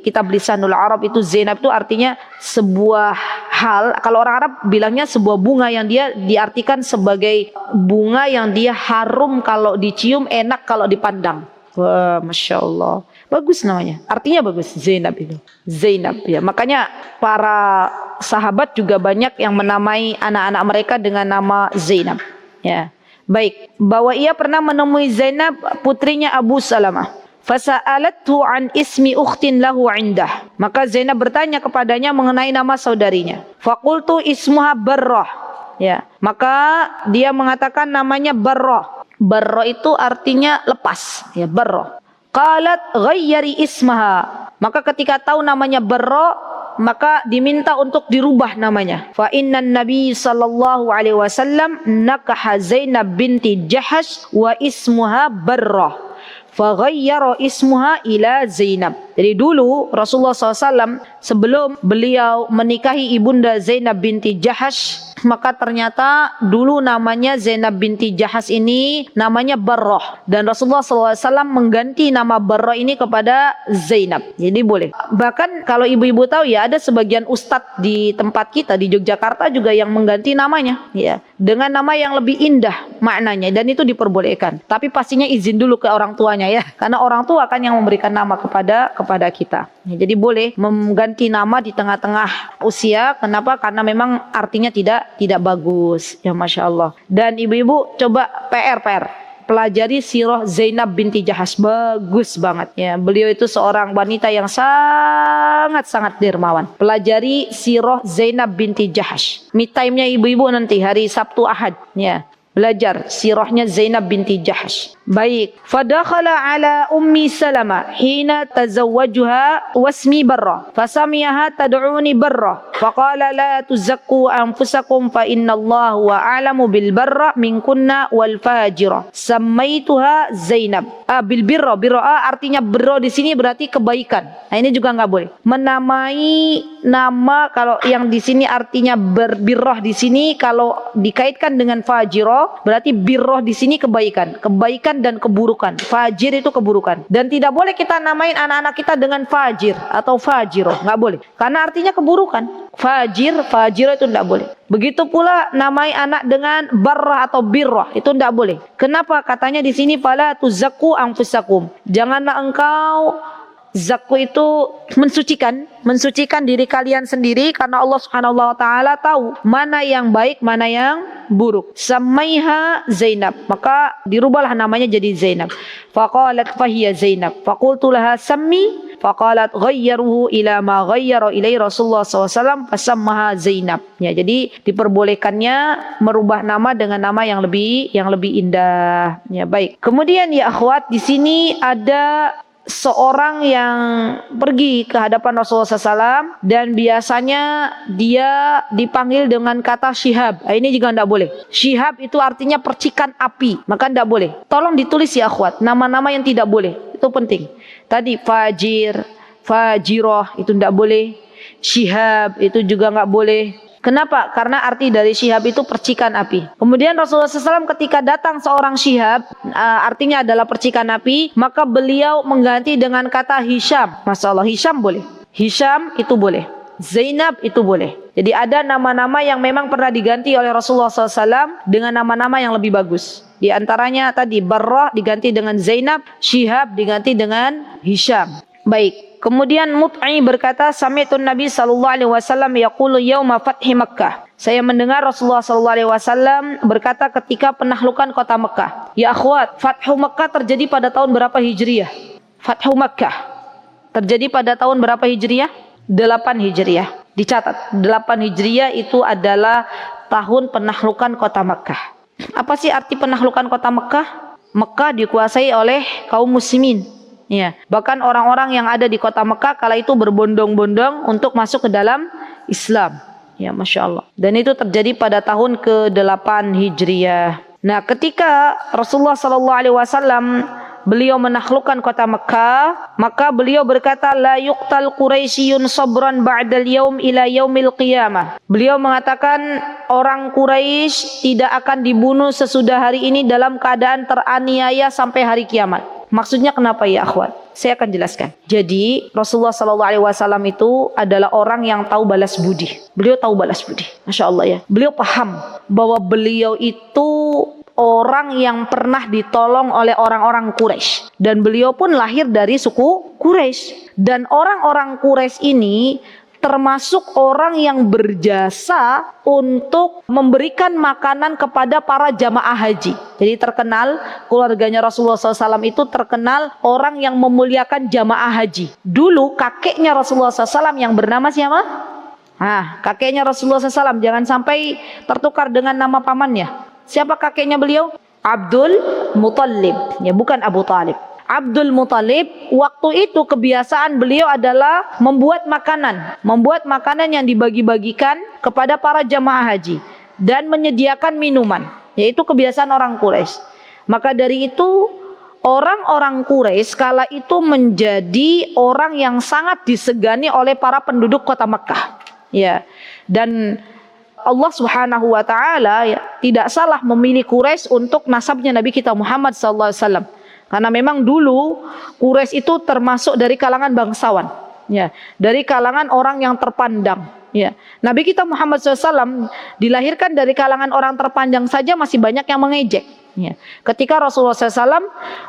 kitab Lisanul Arab itu Zainab itu artinya sebuah hal. Kalau orang Arab bilangnya sebuah bunga yang dia diartikan sebagai bunga yang dia harum kalau dicium, enak kalau dipandang. Wah, Masya Allah. Bagus namanya. Artinya bagus. Zainab itu. Zainab ya. Makanya para sahabat juga banyak yang menamai anak-anak mereka dengan nama Zainab. Ya. Baik, bahwa ia pernah menemui Zainab putrinya Abu Salamah. Fasa'alathu an ismi ukhtin lahu indah. Maka Zainab bertanya kepadanya mengenai nama saudarinya. Faqultu ismuha Barrah. Ya, maka dia mengatakan namanya Barrah. Barrah itu artinya lepas, ya, Barrah. Qalat ghayyari ismaha. Maka ketika tahu namanya Barrah, maka diminta untuk dirubah namanya. Fa innan nabi sallallahu alaihi wasallam nakaha Zainab binti Jahash wa ismuha Barrah. Fa ghayyara ismuha ila Zainab. Jadi dulu Rasulullah SAW sebelum beliau menikahi ibunda Zainab binti Jahash, maka ternyata dulu namanya Zainab binti Jahash ini namanya Barrah, dan Rasulullah SAW mengganti nama Barrah ini kepada Zainab. Jadi boleh. Bahkan kalau ibu-ibu tahu ya, ada sebagian ustadz di tempat kita di Yogyakarta juga yang mengganti namanya, ya, dengan nama yang lebih indah maknanya, dan itu diperbolehkan. Tapi pastinya izin dulu ke orang tuanya ya, karena orang tua kan yang memberikan nama kepada kita. Ya, jadi boleh mengganti nama di tengah-tengah usia. Kenapa? Karena memang artinya tidak bagus. Ya, Masya Allah. Dan ibu-ibu coba PR pelajari sirah Zainab binti Jahash. Bagus banget ya. Beliau itu seorang wanita yang sangat dermawan. Pelajari sirah Zainab binti Jahash. Me time-nya ibu-ibu nanti hari Sabtu Ahad ya. Belajar sirahnya Zainab binti Jahash. Baik. Fadakhala ala ummi Salamah hina tazawwajuha wasmi Barrah. Fasamiyaha tad'uni Barrah. Faqala la tuzakku anfusakum fa innallaha wa a'lamu bil barra minkunna wal fajira. Samaituha Zainab. Bil birra. Birra artinya birra di sini berarti kebaikan. Nah, ini juga enggak boleh. Menamai nama kalau yang di sini artinya berbirrah di sini kalau dikaitkan dengan fajira berarti birroh di sini kebaikan dan keburukan. Fajir itu keburukan. Dan tidak boleh kita namain anak-anak kita dengan fajir atau fajiroh, nggak boleh. Karena artinya keburukan. Fajir itu tidak boleh. Begitu pula namai anak dengan barrah atau birrah, itu tidak boleh. Kenapa? Katanya di sini fala tuzakku anfusakum. Janganlah engkau zakku itu mensucikan diri kalian sendiri, karena Allah Subhanahu wa taala tahu mana yang baik, mana yang buruk. Samaiha Zainab, maka dirubahlah namanya jadi Zainab. Faqalat fahiya Zainab. Faqultu laha sammi. Faqalat ghayyaruhu ila ma ghayyara ilai Rasulullah SAW fasammaha Zainab. Ya, jadi diperbolehkannya merubah nama dengan nama yang lebih indah. Ya, baik. Kemudian ya akhwat, di sini ada seorang yang pergi ke hadapan Rasulullah SAW dan biasanya dia dipanggil dengan kata syihab. Ini juga tidak boleh. Syihab itu artinya percikan api, maka tidak boleh. Tolong ditulis ya akhwat, nama-nama yang tidak boleh, itu penting. Tadi fajir, fajiroh itu tidak boleh. Syihab itu juga nggak boleh. Kenapa? Karena arti dari syihab itu percikan api. Kemudian Rasulullah SAW ketika datang seorang syihab, artinya adalah percikan api, maka beliau mengganti dengan kata Hisham. Masya Allah, Hisham boleh. Hisham itu boleh. Zainab itu boleh. Jadi ada nama-nama yang memang pernah diganti oleh Rasulullah SAW dengan nama-nama yang lebih bagus. Di antaranya tadi Barrah diganti dengan Zainab, Syihab diganti dengan Hisham. Baik. Kemudian Mut'i berkata, Sami'tun Nabi sallallahu alaihi wasallam yaqulu yauma fathi Makkah. Saya mendengar Rasulullah sallallahu alaihi wasallam berkata ketika penaklukan kota Mekah. Ya akhwat, Fathu Makkah terjadi pada tahun berapa Hijriyah? Fathu Makkah terjadi pada tahun berapa Hijriyah? 8 Hijriyah. Dicatat, 8 Hijriyah itu adalah tahun penaklukan kota Mekah. Apa sih arti penaklukan kota Mekah? Mekah dikuasai oleh kaum muslimin. Ya, bahkan orang-orang yang ada di kota Mekah kala itu berbondong-bondong untuk masuk ke dalam Islam. Ya, Masya Allah. Dan itu terjadi pada tahun ke-8 Hijriyah. Nah, ketika Rasulullah SAW beliau menaklukkan kota Mekah, maka beliau berkata, la yuqtal Quraisyun sabran ba'dal yaum ila yaumil qiyamah. Beliau mengatakan orang Quraisy tidak akan dibunuh sesudah hari ini dalam keadaan teraniaya sampai hari kiamat. Maksudnya kenapa ya akhwat? Saya akan jelaskan. Jadi Rasulullah SAW itu adalah orang yang tahu balas budi. Beliau tahu balas budi. Masya Allah ya. Beliau paham bahwa beliau itu orang yang pernah ditolong oleh orang-orang Quraisy, dan beliau pun lahir dari suku Quraisy, dan orang-orang Quraisy ini termasuk orang yang berjasa untuk memberikan makanan kepada para jamaah haji. Jadi terkenal keluarganya Rasulullah SAW itu terkenal orang yang memuliakan jamaah haji. Dulu kakeknya Rasulullah SAW yang bernama siapa? Kakeknya Rasulullah SAW, jangan sampai tertukar dengan nama pamannya. Siapa kakeknya beliau? Abdul Muttalib, ya, bukan Abu Talib. Abdul Muttalib, waktu itu kebiasaan beliau adalah membuat makanan yang dibagi-bagikan kepada para jamaah haji dan menyediakan minuman, yaitu kebiasaan orang Quraisy. Maka dari itu orang-orang Quraisy kala itu menjadi orang yang sangat disegani oleh para penduduk kota Mekah. Ya. Dan Allah Subhanahu wa taala tidak salah memilih Quraisy untuk nasabnya Nabi kita Muhammad SAW. Karena memang dulu Quraisy itu termasuk dari kalangan bangsawan, ya, dari kalangan orang yang terpandang, ya. Nabi kita Muhammad SAW dilahirkan dari kalangan orang terpandang saja masih banyak yang mengejek, ya. Ketika Rasulullah SAW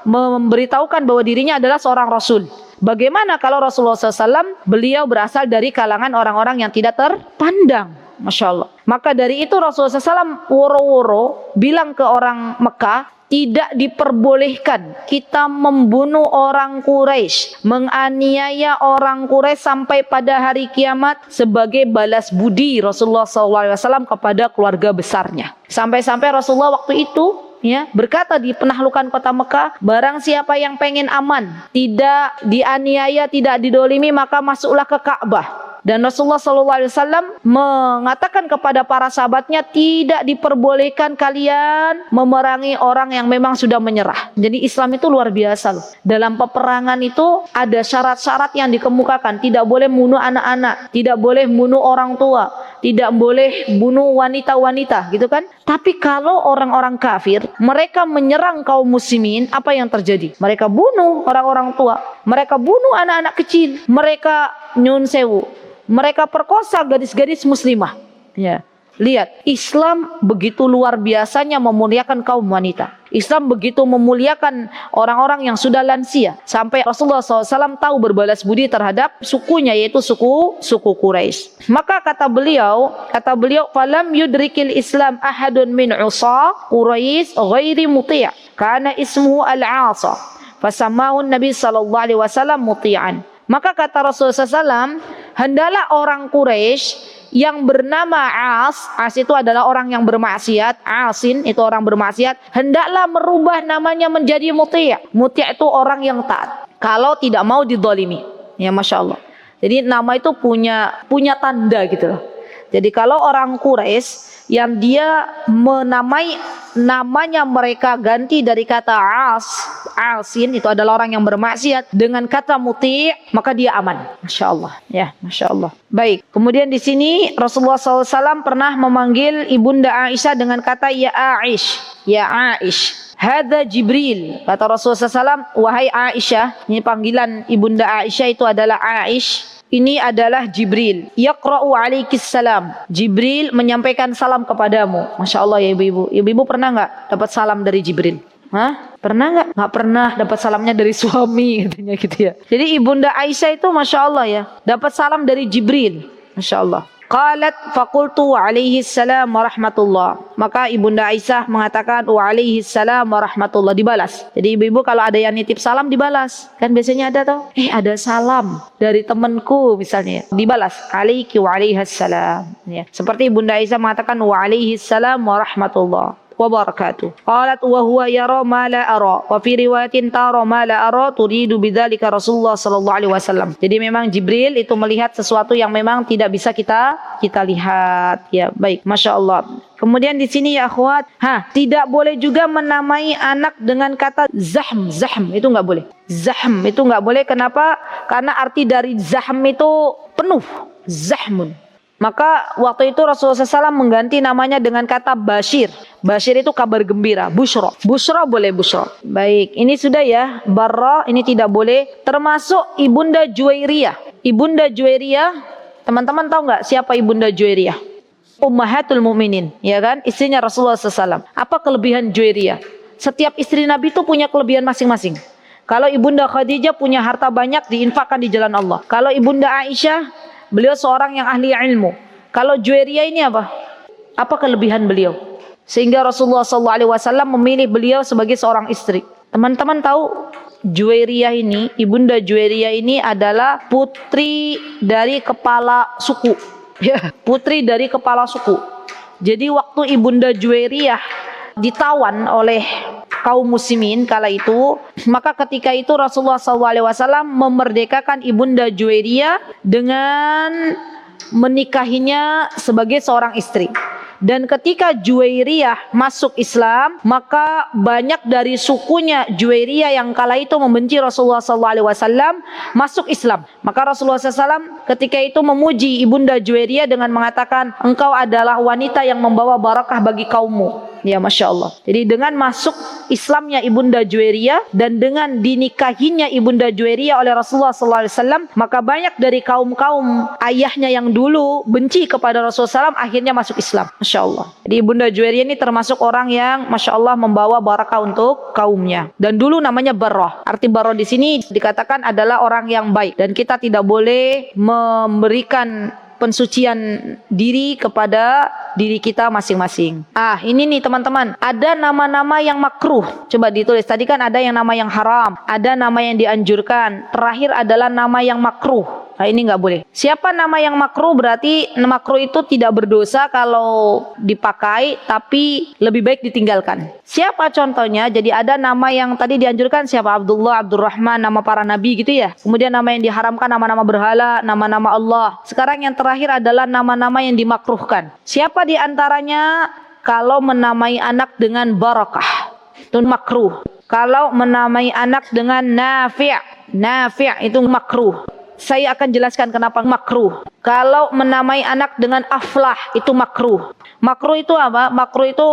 memberitahukan bahwa dirinya adalah seorang Rasul, bagaimana kalau Rasulullah SAW beliau berasal dari kalangan orang-orang yang tidak terpandang? Masya Allah. Maka dari itu Rasulullah SAW woro-woro bilang ke orang Mekah, tidak diperbolehkan kita membunuh orang Quraisy, menganiaya orang Quraisy sampai pada hari kiamat sebagai balas budi Rasulullah SAW kepada keluarga besarnya. Sampai-sampai Rasulullah waktu itu, ya, berkata di penaklukan kota Mekah, barang siapa yang pengen aman, tidak dianiaya, tidak didolimi, maka masuklah ke Ka'bah. Dan Rasulullah SAW mengatakan kepada para sahabatnya, tidak diperbolehkan kalian memerangi orang yang memang sudah menyerah. Jadi Islam itu luar biasa loh. Dalam peperangan itu ada syarat-syarat yang dikemukakan. Tidak boleh bunuh anak-anak, tidak boleh bunuh orang tua, tidak boleh bunuh wanita-wanita, gitu kan. Tapi kalau orang-orang kafir, mereka menyerang kaum muslimin, apa yang terjadi? Mereka bunuh orang-orang tua, mereka bunuh anak-anak kecil, mereka nyun sewu, mereka perkosa gadis-gadis muslimah. Ya, lihat, Islam begitu luar biasanya memuliakan kaum wanita. Islam begitu memuliakan orang-orang yang sudah lansia, sampai Rasulullah SAW tahu berbalas budi terhadap sukunya, yaitu suku Quraisy. Maka kata beliau, falam yudrikil Islam ahadun min usa Quraisy ghairi muti', karena ismuhu al-asa, fasamahu Nabi SAW muti'an. Maka kata Rasulullah SAW, hendaklah orang Quraisy yang bernama As itu adalah orang yang bermaksiat, Asin itu orang bermaksiat, hendaklah merubah namanya menjadi Muti'. Muti' itu orang yang taat, kalau tidak mau didolimi. Ya, Masya Allah. Jadi nama itu punya tanda gitu loh. Jadi kalau orang Quraisy yang dia menamai namanya, mereka ganti dari kata Asin itu adalah orang yang bermaksiat dengan kata Muti', maka dia aman. Masya Allah, ya, Masya Allah. Baik, kemudian di sini Rasulullah SAW pernah memanggil ibunda Aisyah dengan kata ya Aish, ya Aish. Hadza Jibril, kata Rasulullah SAW, wahai Aisyah. Ini panggilan ibunda Aisyah itu adalah Aish. Ini adalah Jibril. Yaqra'u alaikis salam. Jibril menyampaikan salam kepadamu. Masya Allah ya ibu-ibu. Ibu-ibu pernah nggak dapat salam dari Jibril? Pernah nggak? Nggak pernah dapat salamnya dari suami, katanya gitu ya. Jadi ibunda Aisyah itu Masya Allah ya, dapat salam dari Jibril. Masya Allah. Qalat faqultu wa alaihi salam wa rahmatullah. Maka ibunda Aisyah mengatakan wa alaihi salam wa rahmatullah, dibalas. Jadi ibu-ibu kalau ada yang nitip salam dibalas. Kan biasanya ada tau, ada salam dari temanku misalnya, dibalas alaiki wa alaihi salam, ya. Seperti ibunda Aisyah mengatakan wa alaihi salam wa rahmatullah wa barakatuh. Qalat wa huwa yara ma la ara, wa fi riwayatin tara ma la ara, turidu bidzalika Rasulullah sallallahu alaihi wasallam. Jadi memang Jibril itu melihat sesuatu yang memang tidak bisa kita lihat, ya. Baik, Masya Allah. Kemudian di sini ya akhwat, tidak boleh juga menamai anak dengan kata zahm. Zahm itu nggak boleh. Zahm itu nggak boleh. Kenapa? Karena arti dari zahm itu penuh. Zahmun. Maka waktu itu Rasulullah SAW mengganti namanya dengan kata Bashir. Bashir itu kabar gembira. Bushra. Bushra boleh Bushra. Baik, ini sudah ya. Barra ini tidak boleh. Termasuk Ibunda Juwairiyah. Ibunda Juwairiyah, teman-teman tahu nggak siapa Ibunda Juwairiyah? Ummahatul Mukminin, ya kan? Istrinya Rasulullah SAW. Apa kelebihan Juwairiyah? Setiap istri Nabi itu punya kelebihan masing-masing. Kalau Ibunda Khadijah punya harta banyak diinfakkan di jalan Allah. Kalau Ibunda Aisyah, beliau seorang yang ahli ilmu. Kalau Juwairiyah ini apa? Apa kelebihan beliau? Sehingga Rasulullah SAW memilih beliau sebagai seorang istri. Teman-teman tahu Juwairiyah ini, Ibunda Juwairiyah ini adalah putri dari kepala suku. Ya, putri dari kepala suku. Jadi waktu Ibunda Juwairiyah ditawan oleh kaum muslimin kala itu, maka ketika itu Rasulullah SAW memerdekakan Ibunda Juwairiyah dengan menikahinya sebagai seorang istri. Dan ketika Juwairiyah masuk Islam, maka banyak dari sukunya Juwairiyah yang kala itu membenci Rasulullah SAW masuk Islam. Maka Rasulullah SAW ketika itu memuji Ibunda Juwairiyah dengan mengatakan, engkau adalah wanita yang membawa barakah bagi kaummu. Ya, Masya Allah. Jadi dengan masuk Islamnya Ibunda Juwairiyah dan dengan dinikahinya Ibunda Juwairiyah oleh Rasulullah SAW, maka banyak dari kaum-kaum ayahnya yang dulu benci kepada Rasulullah SAW akhirnya masuk Islam. Masya Allah. Jadi Ibunda Juwairiyah ini termasuk orang yang Masya Allah membawa barakah untuk kaumnya. Dan dulu namanya Barrah. Arti Barrah di sini dikatakan adalah orang yang baik. Dan kita tidak boleh memberikan pensucian diri kepada diri kita masing-masing. Ini nih teman-teman, ada nama-nama yang makruh. Coba ditulis. Tadi kan ada yang nama yang haram, ada nama yang dianjurkan. Terakhir adalah nama yang makruh. Ini nggak boleh. Siapa nama yang makruh? Berarti makruh itu tidak berdosa kalau dipakai, tapi lebih baik ditinggalkan. Siapa contohnya? Jadi ada nama yang tadi dianjurkan siapa? Abdullah, Abdurrahman, nama para nabi gitu ya. Kemudian nama yang diharamkan nama-nama berhala, nama-nama Allah. Sekarang yang terakhir adalah nama-nama yang dimakruhkan. Siapa di antaranya? Kalau menamai anak dengan barakah, itu makruh. Kalau menamai anak dengan Nafi' itu makruh. Saya akan jelaskan kenapa makruh. Kalau menamai anak dengan Aflah itu makruh. Makruh itu apa? Makruh itu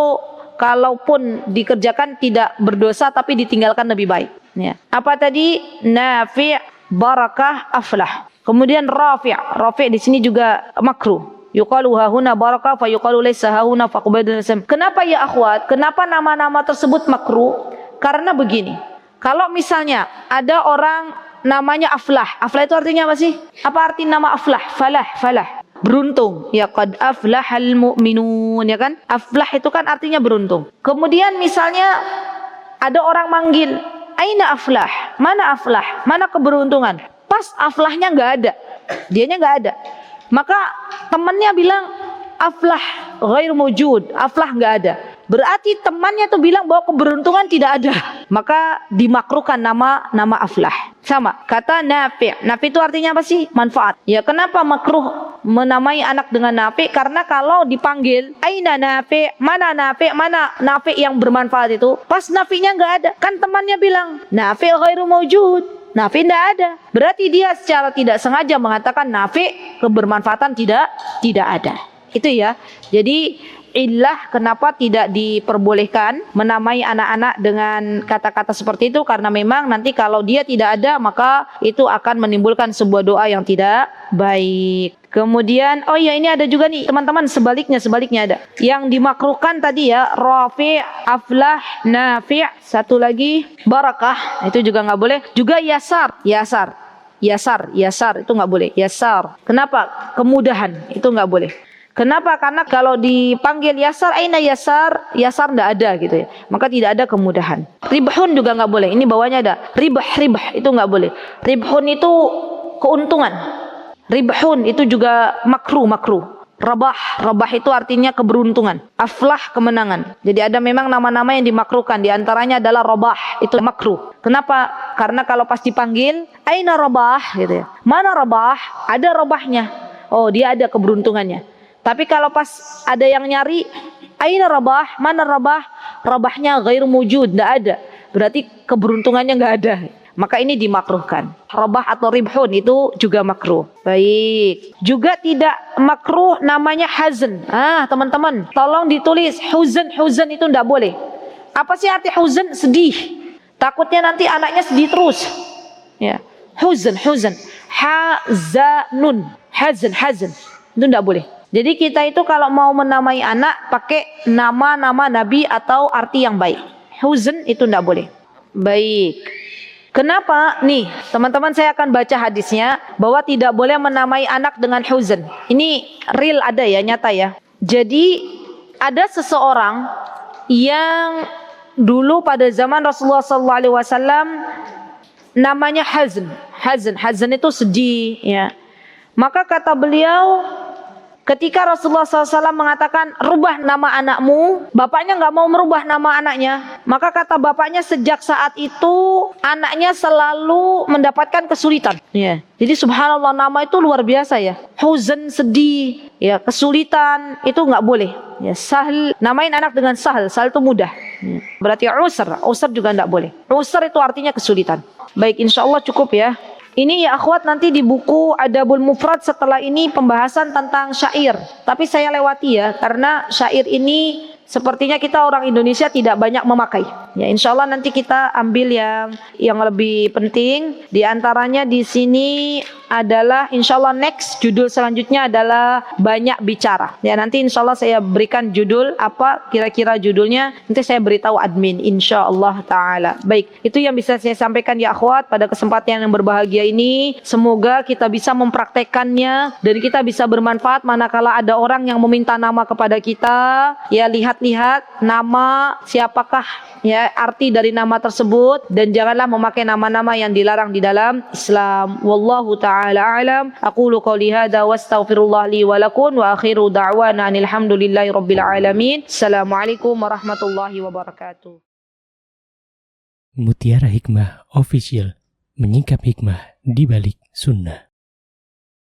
kalaupun dikerjakan tidak berdosa tapi ditinggalkan lebih baik. Ya. Apa tadi? Nafi', barakah, Aflah. Kemudian Rafi' di sini juga makruh. Yuqalu hahuna barakah fa yuqalu laysa hahuna faqbadun. Kenapa ya akhwat? Kenapa nama-nama tersebut makruh? Karena begini. Kalau misalnya ada orang namanya Aflah. Aflah itu artinya apa sih? Apa arti nama Aflah? Falah. Beruntung. Ya qad aflahal mu'minun, ya kan? Aflah itu kan artinya beruntung. Kemudian misalnya ada orang manggil, "Aina Aflah?" Mana Aflah? Mana keberuntungan? Pas Aflahnya enggak ada. Dianya enggak ada. Maka temannya bilang, "Aflah ghair mujud." Aflah enggak ada. Berarti temannya tuh bilang bahwa keberuntungan tidak ada. Maka dimakruhkan nama Aflah. Sama, kata Nafi'. Nafi' itu artinya apa sih? Manfaat. Ya, kenapa makruh menamai anak dengan Nafi'? Karena kalau dipanggil, "Aina Nafi'?" Mana Nafi'? Mana Nafi' yang bermanfaat itu? Pas Nafi'nya enggak ada. Kan temannya bilang, "Nafi' ghairu mawjud." Nafi' enggak ada. Berarti dia secara tidak sengaja mengatakan Nafi' kebermanfaatan tidak ada. Itu ya. Jadi illah kenapa tidak diperbolehkan menamai anak-anak dengan kata-kata seperti itu, karena memang nanti kalau dia tidak ada maka itu akan menimbulkan sebuah doa yang tidak baik. Kemudian ini ada juga nih teman-teman, sebaliknya ada yang dimakruhkan tadi ya, Rafi', Aflah, Nafi', satu lagi barakah, itu juga nggak boleh. Juga Yasar itu nggak boleh. Yasar, kenapa? Kemudahan, itu nggak boleh. Kenapa? Karena kalau dipanggil Yasar, aina Yasar, Yasar tidak ada gitu ya. Maka tidak ada kemudahan. Ribhun juga nggak boleh. Ini bawahnya ada ribh itu nggak boleh. Ribhun itu keuntungan. Ribhun itu juga makruh. Rabah itu artinya keberuntungan. Aflah kemenangan. Jadi ada memang nama-nama yang dimakruhkan. Di antaranya adalah Rabah, itu makruh. Kenapa? Karena kalau pas dipanggil, aina Rabah gitu ya. Mana Rabah? Ada Rabahnya. Oh, dia ada keberuntungannya. Tapi kalau pas ada yang nyari, Aina rabah? Mana rabah? Rabahnya ghair mujud, tidak ada. Berarti keberuntungannya nggak ada. Maka ini dimakruhkan. Rabah atau ribhun itu juga makruh. Baik. Juga tidak makruh namanya hazn. Teman-teman, tolong ditulis huzn. Huzn itu tidak boleh. Apa sih arti huzn? Sedih. Takutnya nanti anaknya sedih terus. Ya. Huzn. Hazanun. Hazn. Itu tidak boleh. Jadi kita itu kalau mau menamai anak pakai nama-nama Nabi atau arti yang baik. Huzn itu tidak boleh. Baik. Kenapa? Nih, teman-teman, saya akan baca hadisnya bahwa tidak boleh menamai anak dengan huzn. Ini real ada ya, nyata ya. Jadi ada seseorang yang dulu pada zaman Rasulullah SAW namanya hazn. Hazn itu sedih ya. Maka kata beliau, ketika Rasulullah SAW mengatakan rubah nama anakmu, bapaknya nggak mau merubah nama anaknya. Maka kata bapaknya sejak saat itu anaknya selalu mendapatkan kesulitan. Ya. Jadi subhanallah, nama itu luar biasa ya. Huzn, sedih, ya, kesulitan itu nggak boleh. Ya, Sahl, namain anak dengan Sahl. Sahl itu mudah. Ya. Berarti usr juga nggak boleh. Usr itu artinya kesulitan. Baik, insya Allah cukup ya. Ini ya akhwat, nanti di buku Adabul Mufrad setelah ini pembahasan tentang syair. Tapi saya lewati ya, karena syair ini sepertinya kita orang Indonesia tidak banyak memakai. Ya, insya Allah nanti kita ambil yang lebih penting. Di antaranya di sini adalah insya Allah next judul selanjutnya adalah banyak bicara. Ya, nanti insya Allah saya berikan judul apa kira-kira judulnya. Nanti saya beritahu admin insya Allah taala. Baik, itu yang bisa saya sampaikan ya akhwat pada kesempatan yang berbahagia ini. Semoga kita bisa mempraktekannya dan kita bisa bermanfaat manakala ada orang yang meminta nama kepada kita. Ya, lihat nama siapakah ya arti dari nama tersebut, dan janganlah memakai nama-nama yang dilarang di dalam Islam. Wallahu taala alam. Aqulu qouli hadza wastaghfirullah li wa lakum wa akhiru da'wana alhamdulillahi rabbil alamin. Assalamualaikum warahmatullahi wabarakatuh. Mutiara Hikmah Official, menyingkap hikmah di balik sunnah.